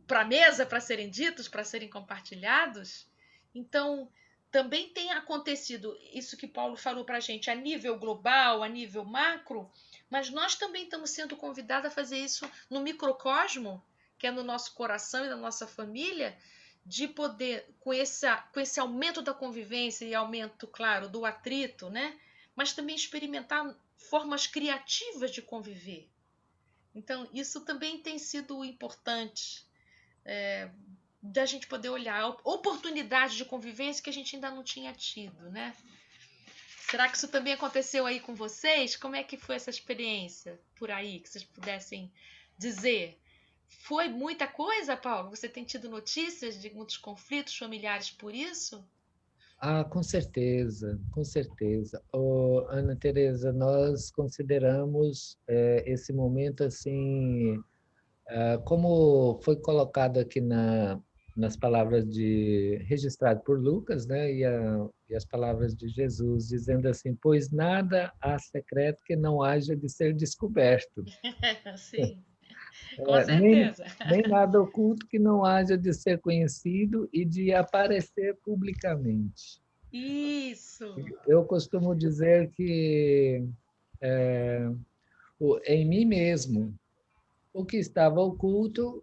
Speaker 2: para a mesa para serem ditos, para serem compartilhados. Então, também tem acontecido isso que Paulo falou para a gente, a nível global, a nível macro, mas nós também estamos sendo convidados a fazer isso no microcosmo, que é no nosso coração e na nossa família, de poder, com esse aumento da convivência e aumento, claro, do atrito, né? Mas também experimentar formas criativas de conviver. Então, isso também tem sido importante, da gente poder olhar oportunidades de convivência que a gente ainda não tinha tido, né? Será que isso também aconteceu aí com vocês? Como é que foi essa experiência por aí, que vocês pudessem dizer? Foi muita coisa, Paulo? Você tem tido notícias de muitos conflitos familiares por isso?
Speaker 1: Ah, com certeza, com certeza. Ana Teresa, nós consideramos esse momento assim, como foi colocado aqui nas palavras registrado por Lucas, né, e as palavras de Jesus, dizendo assim: pois nada há secreto que não haja de ser descoberto.
Speaker 2: Sim, com
Speaker 1: Nem,
Speaker 2: certeza.
Speaker 1: nem nada oculto que não haja de ser conhecido e de aparecer publicamente.
Speaker 2: Isso.
Speaker 1: Eu costumo dizer que em mim mesmo, o que estava oculto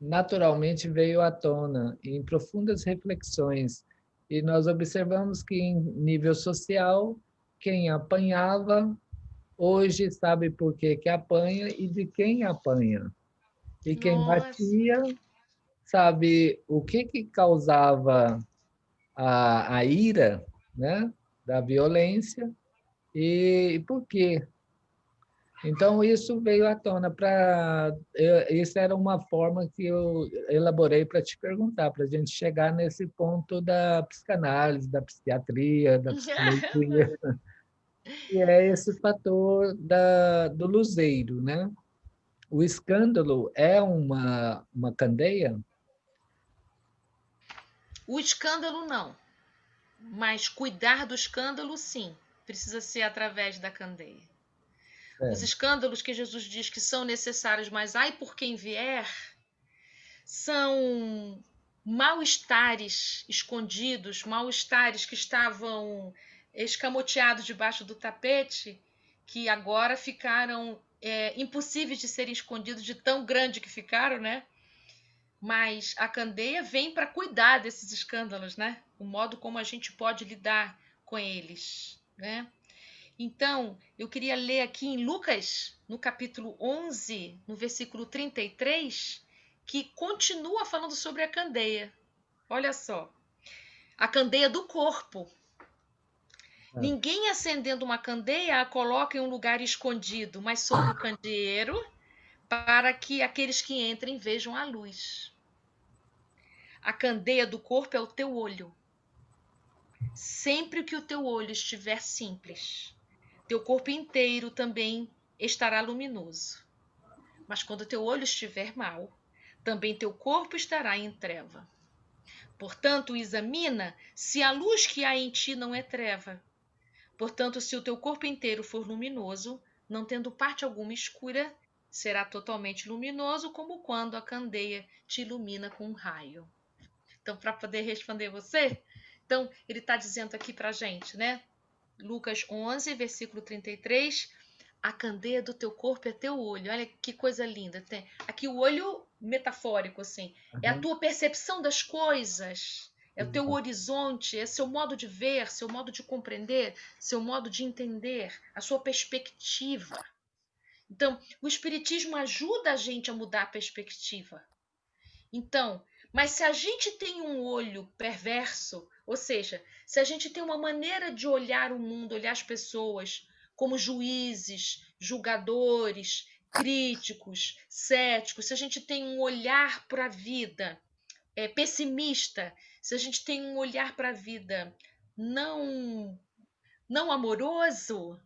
Speaker 1: naturalmente veio à tona em profundas reflexões. E nós observamos que, em nível social, quem apanhava, hoje sabe por que que apanha e de quem apanha. E quem
Speaker 2: Nossa.
Speaker 1: batia, sabe o que causava a ira, né, da violência e por quê. Então, isso veio à tona para. Isso era uma forma que eu elaborei para te perguntar, para a gente chegar nesse ponto da psicanálise, da psiquiatria, da psicologia, que é esse fator do luzeiro, né? O escândalo é uma candeia?
Speaker 2: O escândalo não, mas cuidar do escândalo sim, precisa ser através da candeia. Os
Speaker 1: É.
Speaker 2: escândalos que Jesus diz que são necessários, mas ai por quem vier, são mal-estares escondidos, mal-estares que estavam escamoteados debaixo do tapete, que agora ficaram impossíveis de serem escondidos de tão grande que ficaram, né? Mas a candeia vem para cuidar desses escândalos, né? O modo como a gente pode lidar com eles, né? Então, eu queria ler aqui em Lucas, no capítulo 11, no versículo 33, que continua falando sobre a candeia. Olha só. A candeia do corpo. Ninguém acendendo uma candeia a coloca em um lugar escondido, mas sobre o candeeiro, para que aqueles que entrem vejam a luz. A candeia do corpo é o teu olho. Sempre que o teu olho estiver simples, teu corpo inteiro também estará luminoso. Mas quando teu olho estiver mal, também teu corpo estará em treva. Portanto, examina se a luz que há em ti não é treva. Portanto, se o teu corpo inteiro for luminoso, não tendo parte alguma escura, será totalmente luminoso, como quando a candeia te ilumina com um raio. Então, para poder responder você, então ele está dizendo aqui para a gente, né? Lucas 11, versículo 33, a candeia do teu corpo é teu olho. Olha que coisa linda. Aqui o olho metafórico, assim. É a tua percepção das coisas, é o teu horizonte, é seu modo de ver, seu modo de compreender, seu modo de entender, a sua perspectiva. Então, o espiritismo ajuda a gente a mudar a perspectiva. Então, mas se a gente tem um olho perverso, ou seja, se a gente tem uma maneira de olhar o mundo, olhar as pessoas como juízes, julgadores, críticos, céticos, se a gente tem um olhar para a vida pessimista, se a gente tem um olhar para a vida não não amoroso,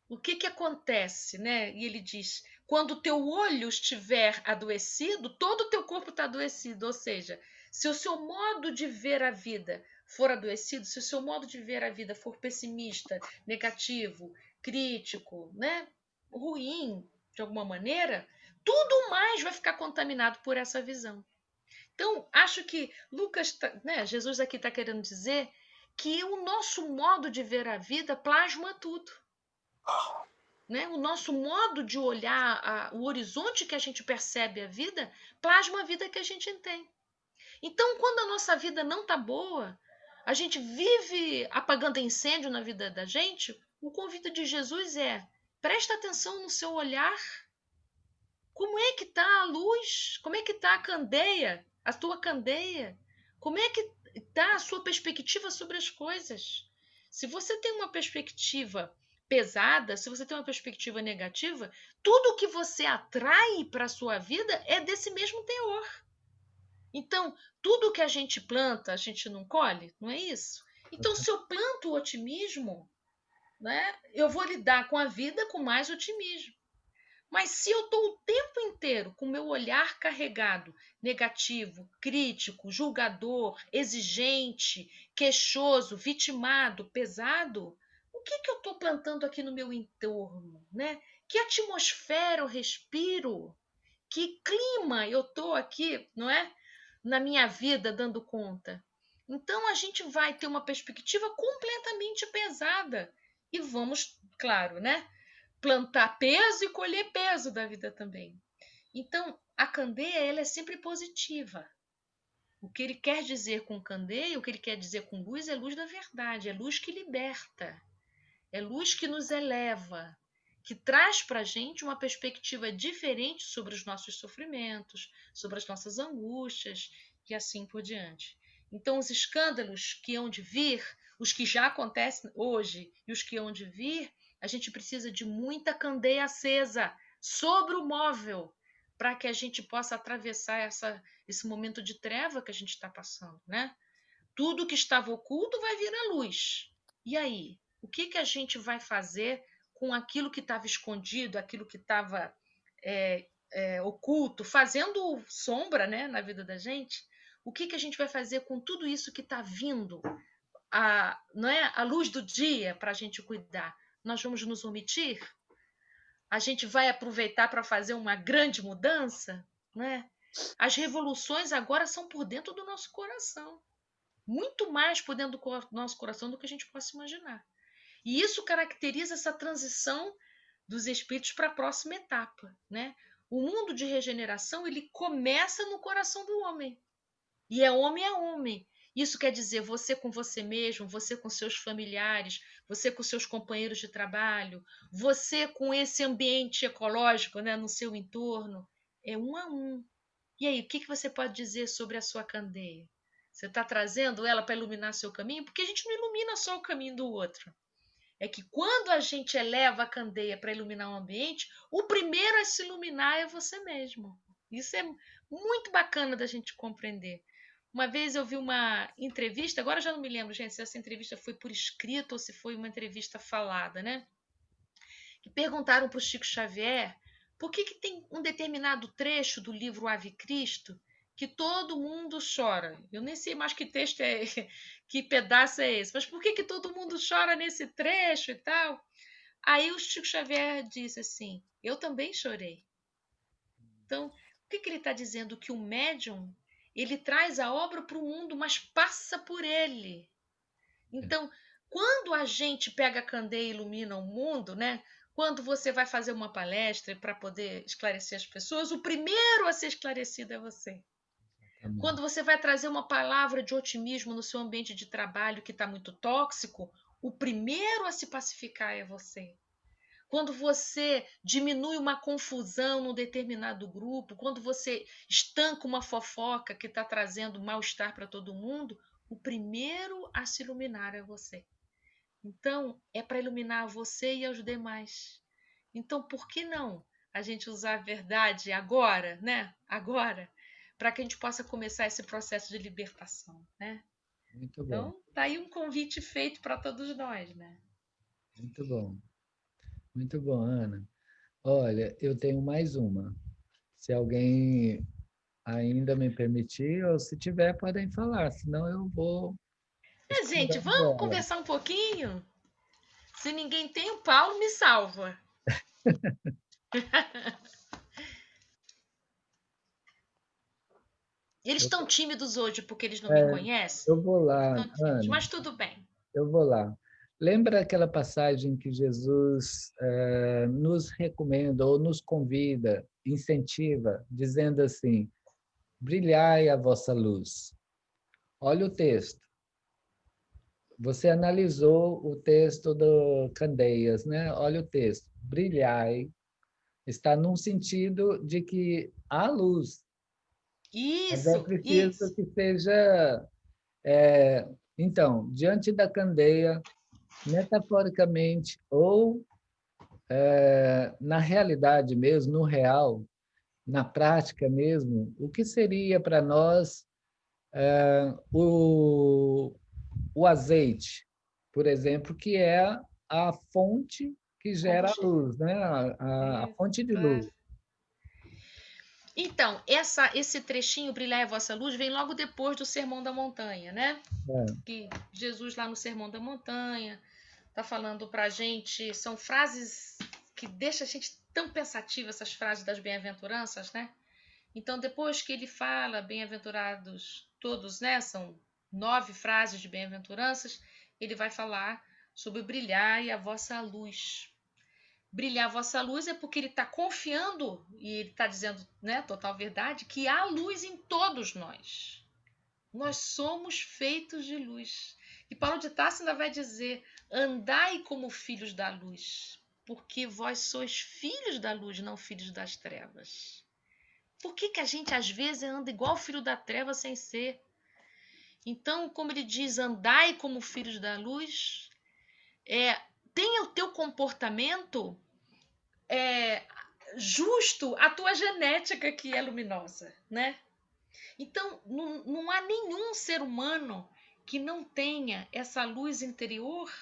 Speaker 2: o que que acontece, né? E ele diz: quando o teu olho estiver adoecido, todo o teu corpo está adoecido. Ou seja, se o seu modo de ver a vida for adoecido, se o seu modo de ver a vida for pessimista, negativo, crítico, né? Ruim, de alguma maneira, tudo mais vai ficar contaminado por essa visão. Então, acho que Lucas, né, Jesus aqui está querendo dizer que o nosso modo de ver a vida plasma tudo. Né? O nosso modo de olhar, o horizonte que a gente percebe a vida, plasma a vida que a gente tem. Então, quando a nossa vida não está boa, a gente vive apagando incêndio na vida da gente, o convite de Jesus é: presta atenção no seu olhar. Como é que está a luz? Como é que está a candeia? A tua candeia? Como é que está a sua perspectiva sobre as coisas? Se você tem uma perspectiva pesada, se você tem uma perspectiva negativa, tudo que você atrai para a sua vida é desse mesmo teor. Então, tudo que a gente planta, a gente não colhe, não é isso? Então, se eu planto o otimismo, né, eu vou lidar com a vida com mais otimismo. Mas se eu estou o tempo inteiro com o meu olhar carregado, negativo, crítico, julgador, exigente, queixoso, vitimado, pesado, o que eu estou plantando aqui no meu entorno, né? Que atmosfera eu respiro? Que clima eu estou aqui, não é? Na minha vida dando conta. Então a gente vai ter uma perspectiva completamente pesada e vamos, claro, né? Plantar peso e colher peso da vida também. Então, a candeia ela é sempre positiva. O que ele quer dizer com candeia, o que ele quer dizer com luz é luz da verdade, é luz que liberta, é luz que nos eleva, que traz para a gente uma perspectiva diferente sobre os nossos sofrimentos, sobre as nossas angústias e assim por diante. Então, os escândalos que hão de vir, os que já acontecem hoje e os que hão de vir, a gente precisa de muita candeia acesa sobre o móvel para que a gente possa atravessar esse momento de treva que a gente está passando, né? Tudo que estava oculto vai vir à luz. E aí? O que, que a gente vai fazer com aquilo que estava escondido, aquilo que estava oculto, fazendo sombra, né, na vida da gente? O que, que a gente vai fazer com tudo isso que está vindo, não é, à luz do dia para a gente cuidar? Nós vamos nos omitir? A gente vai aproveitar para fazer uma grande mudança? Né? As revoluções agora são por dentro do nosso coração. Muito mais por dentro do nosso coração do que a gente possa imaginar. E isso caracteriza essa transição dos espíritos para a próxima etapa, né? O mundo de regeneração ele começa no coração do homem. E é homem a homem. Isso quer dizer você com você mesmo, você com seus familiares, você com seus companheiros de trabalho, você com esse ambiente ecológico, né, no seu entorno. É um a um. E aí, o que você pode dizer sobre a sua candeia? Você está trazendo ela para iluminar seu caminho? Porque a gente não ilumina só o caminho do outro. É que quando a gente eleva a candeia para iluminar o ambiente, o primeiro a se iluminar é você mesmo. Isso é muito bacana da gente compreender. Uma vez eu vi uma entrevista, agora já não me lembro, gente, se essa entrevista foi por escrito ou se foi uma entrevista falada, né? Que perguntaram para o Chico Xavier por que tem um determinado trecho do livro Ave Cristo que todo mundo chora. Eu nem sei mais que texto é, que pedaço é esse, mas por que todo mundo chora nesse trecho e tal? Aí o Chico Xavier disse assim: eu também chorei. Então, o que ele está dizendo? Que o médium ele traz a obra para o mundo, mas passa por ele. Então, quando a gente pega a candeia e ilumina o mundo, né? Quando você vai fazer uma palestra para poder esclarecer as pessoas, o primeiro a ser esclarecido é você. Quando você vai trazer uma palavra de otimismo no seu ambiente de trabalho que está muito tóxico, o primeiro a se pacificar é você. Quando você diminui uma confusão num determinado grupo, quando você estanca uma fofoca que está trazendo mal-estar para todo mundo, o primeiro a se iluminar é você. Então, é para iluminar você e aos demais. Então, por que não a gente usar a verdade agora, né? Agora, para que a gente possa começar esse processo de libertação, né?
Speaker 1: Muito bom,
Speaker 2: Então, tá aí um convite feito para todos nós, né?
Speaker 1: muito bom. Muito bom, Ana. Olha, eu tenho mais uma. Se alguém ainda me permitir, ou se tiver, podem falar, senão eu vou
Speaker 2: Gente,
Speaker 1: escondendo
Speaker 2: vamos
Speaker 1: ela.
Speaker 2: conversar um pouquinho? Se ninguém tem, o Paulo me salva. Eles
Speaker 1: Eu,
Speaker 2: estão tímidos hoje porque eles não me
Speaker 1: é,
Speaker 2: conhecem?
Speaker 1: eu vou lá,
Speaker 2: Estão tímidos,
Speaker 1: Ana,
Speaker 2: mas tudo bem.
Speaker 1: eu vou lá. Lembra aquela passagem que Jesus nos recomenda ou nos convida, incentiva, dizendo assim: brilhai a vossa luz. Olha o texto. Você analisou o texto do Candeias, né? Olha o texto. Brilhai está num sentido de que há luz, mas é
Speaker 2: Isso,
Speaker 1: preciso
Speaker 2: isso.
Speaker 1: que seja. Então, diante da candeia, metaforicamente ou na realidade mesmo, no real, na prática mesmo, o que seria para nós o, o azeite, por exemplo, que é a fonte que gera a
Speaker 2: Combustível.
Speaker 1: luz, né? A
Speaker 2: Isso,
Speaker 1: fonte de luz.
Speaker 2: claro. Então, esse trechinho, Brilhar é a vossa luz, vem logo depois do Sermão da Montanha, né?
Speaker 1: É,
Speaker 2: Que Jesus lá no Sermão da Montanha tá falando pra gente, são frases que deixam a gente tão pensativa, essas frases das bem-aventuranças, né? Então, depois que ele fala bem-aventurados todos, né? São 9 frases de bem-aventuranças, ele vai falar sobre brilhar e a vossa luz. Brilhar a vossa luz é porque ele está confiando, e ele está dizendo, né, total verdade, que há luz em todos nós. Nós somos feitos de luz. E Paulo de Tarso ainda vai dizer: andai como filhos da luz, porque vós sois filhos da luz, não filhos das trevas. Por que a gente às vezes anda igual filho da treva sem ser? Então, como ele diz, andai como filhos da luz, tenha o teu comportamento justo à tua genética que é luminosa, né? Então, não há nenhum ser humano que não tenha essa luz interior,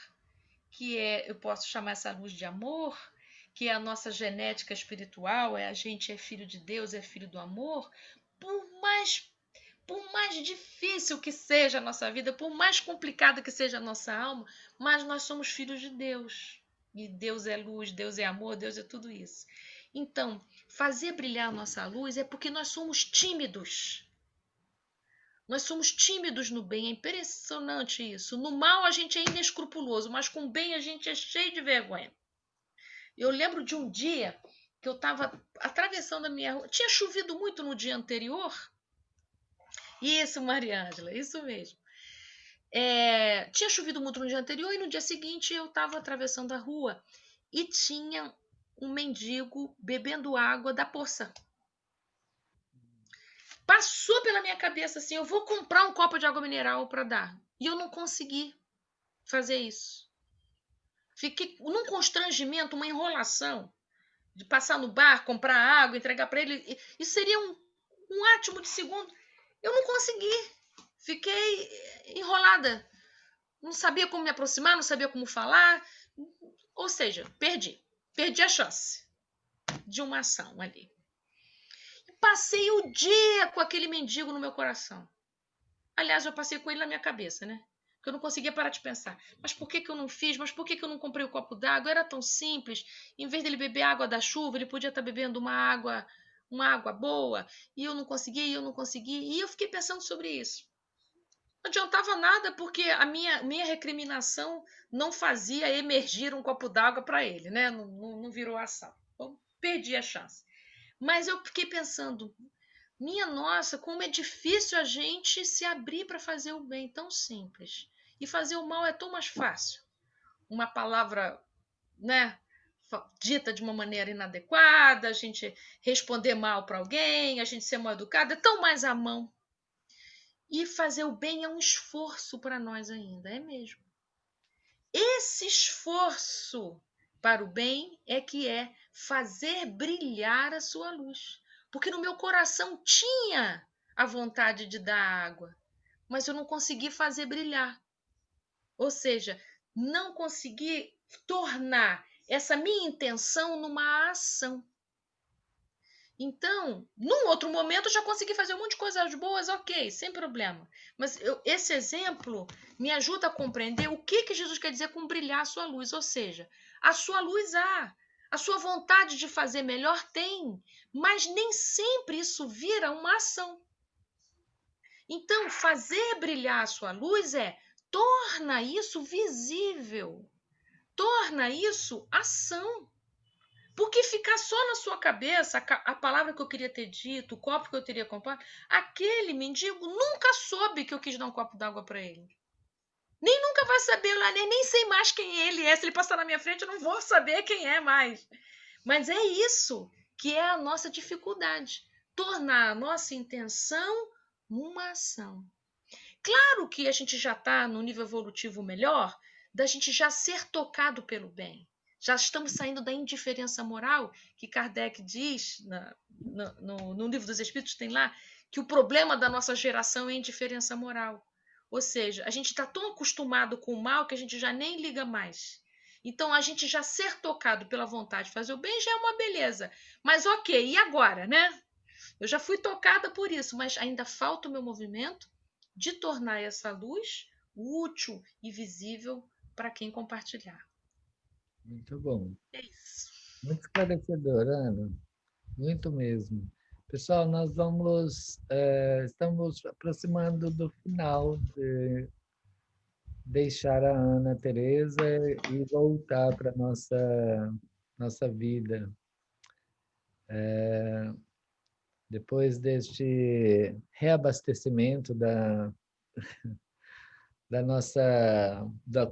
Speaker 2: que eu posso chamar essa luz de amor, que é a nossa genética espiritual, a gente é filho de Deus, é filho do amor, por mais difícil que seja a nossa vida, por mais complicada que seja a nossa alma, mas nós somos filhos de Deus. E Deus é luz, Deus é amor, Deus é tudo isso. Então, fazer brilhar a nossa luz é porque nós somos tímidos. Nós somos tímidos no bem, é impressionante isso. No mal a gente é inescrupuloso, mas com o bem a gente é cheio de vergonha. Eu lembro de um dia que eu estava atravessando a minha rua. Tinha chovido muito no dia anterior. Isso, Maria Ângela, isso mesmo. Tinha chovido muito no dia anterior e no dia seguinte eu estava atravessando a rua e tinha um mendigo bebendo água da poça. Passou pela minha cabeça assim, eu vou comprar um copo de água mineral para dar. E eu não consegui fazer isso. Fiquei num constrangimento, uma enrolação de passar no bar, comprar água, entregar para ele. Isso seria um átimo de segundo. Eu não consegui. Fiquei enrolada. Não sabia como me aproximar, não sabia como falar. Ou seja, perdi a chance de uma ação ali. Passei o dia com aquele mendigo no meu coração. Aliás, eu passei com ele na minha cabeça, né? Porque eu não conseguia parar de pensar. Mas por que eu não fiz? Mas por que eu não comprei o copo d'água? Era tão simples. Em vez dele beber água da chuva, ele podia estar bebendo uma água boa. E eu não consegui. E eu fiquei pensando sobre isso. Não adiantava nada, porque a minha recriminação não fazia emergir um copo d'água para ele, né? Não virou ação. Então, perdi a chance. Mas eu fiquei pensando, minha nossa, como é difícil a gente se abrir para fazer o bem, tão simples. E fazer o mal é tão mais fácil. Uma palavra, né, dita de uma maneira inadequada, a gente responder mal para alguém, a gente ser mal educado, é tão mais à mão. E fazer o bem é um esforço para nós ainda, é mesmo. Esse esforço para o bem é fazer brilhar a sua luz. Porque no meu coração tinha a vontade de dar água, mas eu não consegui fazer brilhar. Ou seja, não consegui tornar essa minha intenção numa ação. Então, num outro momento, eu já consegui fazer um monte de coisas boas, ok, sem problema. Mas esse exemplo me ajuda a compreender o que Jesus quer dizer com brilhar a sua luz. Ou seja, a sua luz há, a sua vontade de fazer melhor tem, mas nem sempre isso vira uma ação. Então, fazer brilhar a sua luz torna isso visível, torna isso ação. Porque ficar só na sua cabeça a palavra que eu queria ter dito, o copo que eu teria comprado, aquele mendigo nunca soube que eu quis dar um copo d'água para ele. Nem nunca vai saber lá, nem sei mais quem ele é. Se ele passar na minha frente, eu não vou saber quem é mais. Mas é isso que é a nossa dificuldade. Tornar a nossa intenção uma ação. Claro que a gente já está no nível evolutivo melhor, da gente já ser tocado pelo bem. Já estamos saindo da indiferença moral, que Kardec diz no Livro dos Espíritos, tem lá, que o problema da nossa geração é a indiferença moral. Ou seja, a gente está tão acostumado com o mal que a gente já nem liga mais. Então, a gente já ser tocado pela vontade de fazer o bem já é uma beleza. Mas ok, e agora, né? Eu já fui tocada por isso, mas ainda falta o meu movimento de tornar essa luz útil e visível para quem compartilhar.
Speaker 1: Muito bom.
Speaker 2: É isso.
Speaker 1: Muito esclarecedor, Ana. Muito mesmo. Pessoal, nós estamos aproximando do final de deixar a Ana Teresa e voltar para a nossa vida. Depois deste reabastecimento da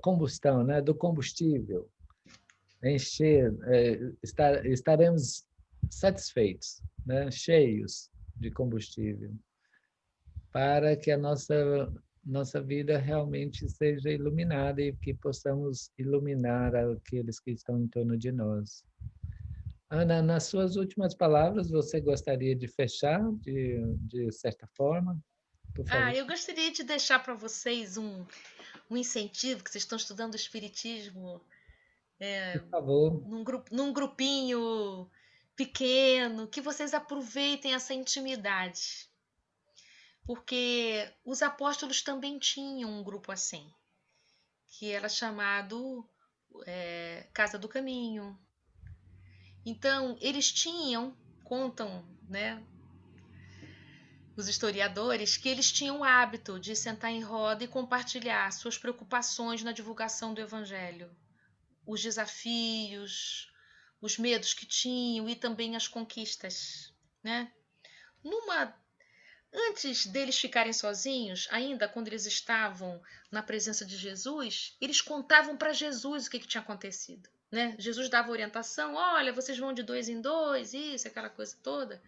Speaker 1: combustão, né? Do combustível, encher, estaremos satisfeitos, né? Cheios de combustível, para que a nossa vida realmente seja iluminada e que possamos iluminar aqueles que estão em torno de nós. Ana, nas suas últimas palavras, você gostaria de fechar de certa forma? Por favor.
Speaker 2: Eu gostaria de deixar para vocês um incentivo, que vocês estão estudando o Espiritismo
Speaker 1: Por favor.
Speaker 2: num grupinho pequeno, que vocês aproveitem essa intimidade. Porque os apóstolos também tinham um grupo assim, que era chamado Casa do Caminho. Então, eles contam, né, os historiadores, que eles tinham o hábito de sentar em roda e compartilhar suas preocupações na divulgação do Evangelho, os desafios, os medos que tinham e também as conquistas, né? Antes deles ficarem sozinhos, ainda quando eles estavam na presença de Jesus, eles contavam para Jesus o que tinha acontecido, né? Jesus dava orientação, olha, vocês vão de 2 em 2, isso, aquela coisa toda.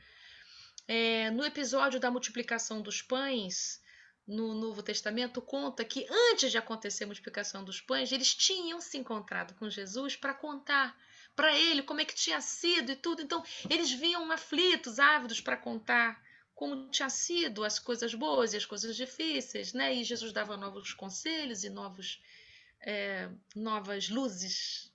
Speaker 2: No episódio da multiplicação dos pães, no Novo Testamento, conta que antes de acontecer a multiplicação dos pães, eles tinham se encontrado com Jesus para contar para ele como é que tinha sido e tudo. Então, eles vinham aflitos, ávidos para contar como tinha sido as coisas boas e as coisas difíceis, né? E Jesus dava novos conselhos e novas luzes.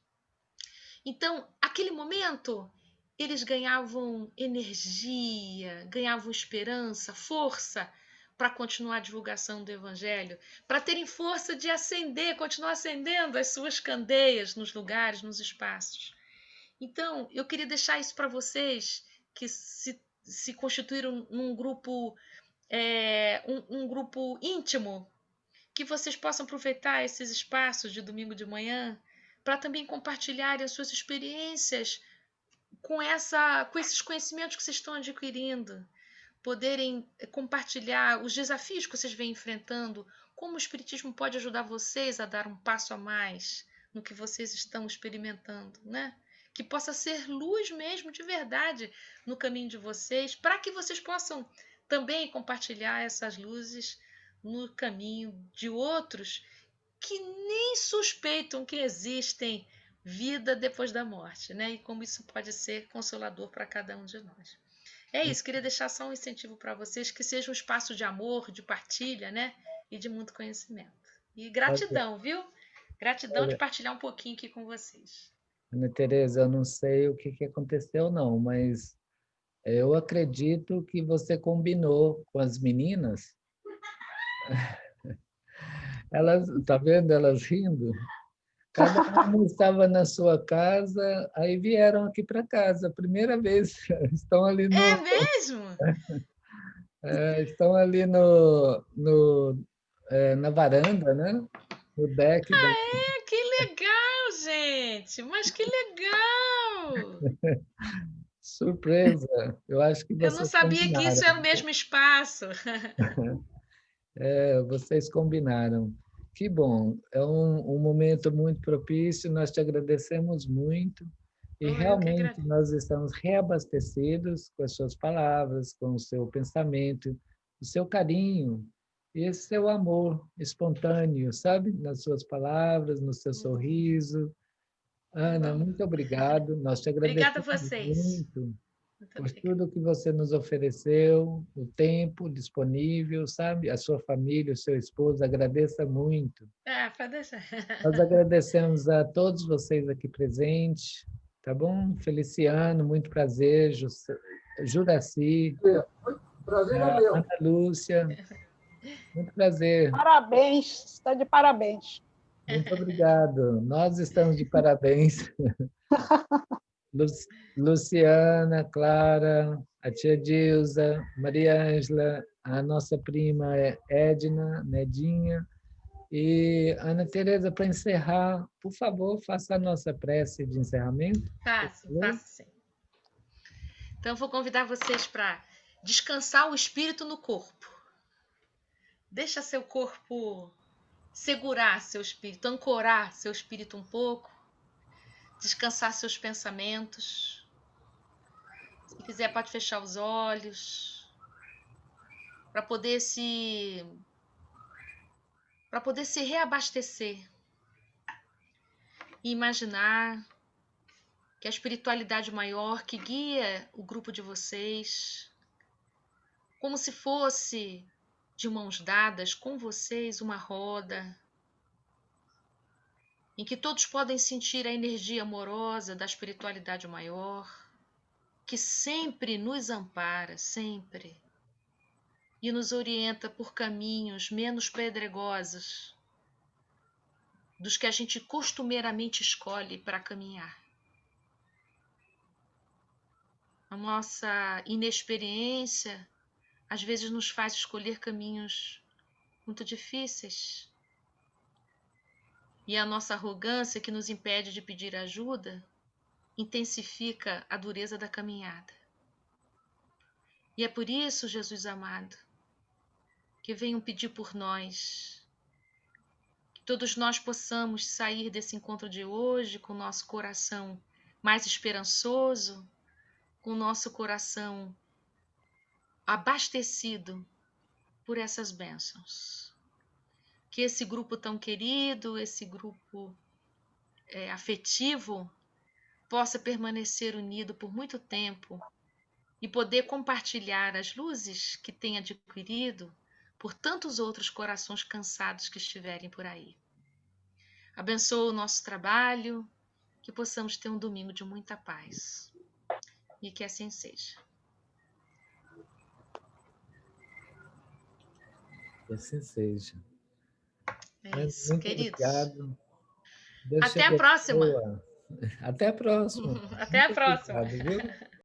Speaker 2: Então, aquele momento, eles ganhavam energia, ganhavam esperança, força para continuar a divulgação do Evangelho, para terem força de continuar acendendo as suas candeias nos lugares, nos espaços. Então, eu queria deixar isso para vocês que se constituíram num grupo, um grupo íntimo, que vocês possam aproveitar esses espaços de domingo de manhã para também compartilharem as suas experiências com esses conhecimentos que vocês estão adquirindo, poderem compartilhar os desafios que vocês vêm enfrentando, como o Espiritismo pode ajudar vocês a dar um passo a mais no que vocês estão experimentando, né? Que possa ser luz mesmo, de verdade, no caminho de vocês, para que vocês possam também compartilhar essas luzes no caminho de outros que nem suspeitam que existem vida depois da morte, né? E como isso pode ser consolador para cada um de nós. É isso, queria deixar só um incentivo para vocês, que seja um espaço de amor, de partilha, né? E de muito conhecimento. E gratidão, viu? Gratidão de partilhar um pouquinho aqui com vocês.
Speaker 1: Ana Tereza, eu não sei o que aconteceu, não, mas eu acredito que você combinou com as meninas. Elas, tá vendo elas rindo? Cada uma estava na sua casa, aí vieram aqui para casa. Primeira vez, estão ali
Speaker 2: É mesmo?
Speaker 1: estão ali na varanda, né? No deck da...
Speaker 2: Que legal, gente! Mas que legal!
Speaker 1: Surpresa! Eu acho que
Speaker 2: Eu não
Speaker 1: vocês
Speaker 2: sabia que isso
Speaker 1: combinaram.
Speaker 2: era o mesmo espaço.
Speaker 1: Vocês combinaram. Que bom, é um momento muito propício, nós te agradecemos muito e
Speaker 2: Eu que
Speaker 1: realmente
Speaker 2: agradeço.
Speaker 1: nós estamos reabastecidos com as suas palavras, com o seu pensamento, o seu carinho e esse seu amor espontâneo, sabe? Nas suas palavras, no seu sorriso. Ana,
Speaker 2: Bom,
Speaker 1: muito obrigado, nós te
Speaker 2: obrigada a
Speaker 1: agradecemos
Speaker 2: vocês.
Speaker 1: muito
Speaker 2: Muito
Speaker 1: por
Speaker 2: obrigada.
Speaker 1: tudo que você nos ofereceu, o tempo disponível, sabe? A sua família, o seu esposo, agradeça muito.
Speaker 2: Pode deixar.
Speaker 1: Nós agradecemos a todos vocês aqui presentes, tá bom? Feliciano, muito prazer, Juraci,
Speaker 5: Prazer é meu.
Speaker 1: Ana Lúcia, muito prazer.
Speaker 6: Parabéns, está de parabéns.
Speaker 1: Muito obrigado. Nós estamos de parabéns. Luciana, Clara, a tia Dilza, Maria Ângela, a nossa prima Edna, Nedinha. E, Ana Tereza, para encerrar, por favor, faça a nossa prece de encerramento.
Speaker 2: Faço sim. Então, eu vou convidar vocês para descansar o espírito no corpo. Deixa seu corpo segurar seu espírito, ancorar seu espírito um pouco. Descansar seus pensamentos. Se quiser, pode fechar os olhos para poder se reabastecer e imaginar que a espiritualidade maior que guia o grupo de vocês, como se fosse de mãos dadas com vocês uma roda em que todos podem sentir a energia amorosa da espiritualidade maior, que sempre nos ampara, sempre, e nos orienta por caminhos menos pedregosos dos que a gente costumeiramente escolhe para caminhar. A nossa inexperiência às vezes nos faz escolher caminhos muito difíceis. E a nossa arrogância, que nos impede de pedir ajuda, intensifica a dureza da caminhada. E é por isso, Jesus amado, que venham pedir por nós, que todos nós possamos sair desse encontro de hoje com o nosso coração mais esperançoso, com o nosso coração abastecido por essas bênçãos. Que esse grupo tão querido, esse grupo afetivo, possa permanecer unido por muito tempo e poder compartilhar as luzes que tem adquirido por tantos outros corações cansados que estiverem por aí. Abençoa o nosso trabalho, que possamos ter um domingo de muita paz. E que assim seja.
Speaker 1: Que assim seja.
Speaker 2: É isso,
Speaker 1: muito
Speaker 2: queridos.
Speaker 1: Obrigado. Deus
Speaker 2: Até a próxima.
Speaker 1: Até a próxima.
Speaker 2: Até a próxima.
Speaker 1: Obrigado, viu?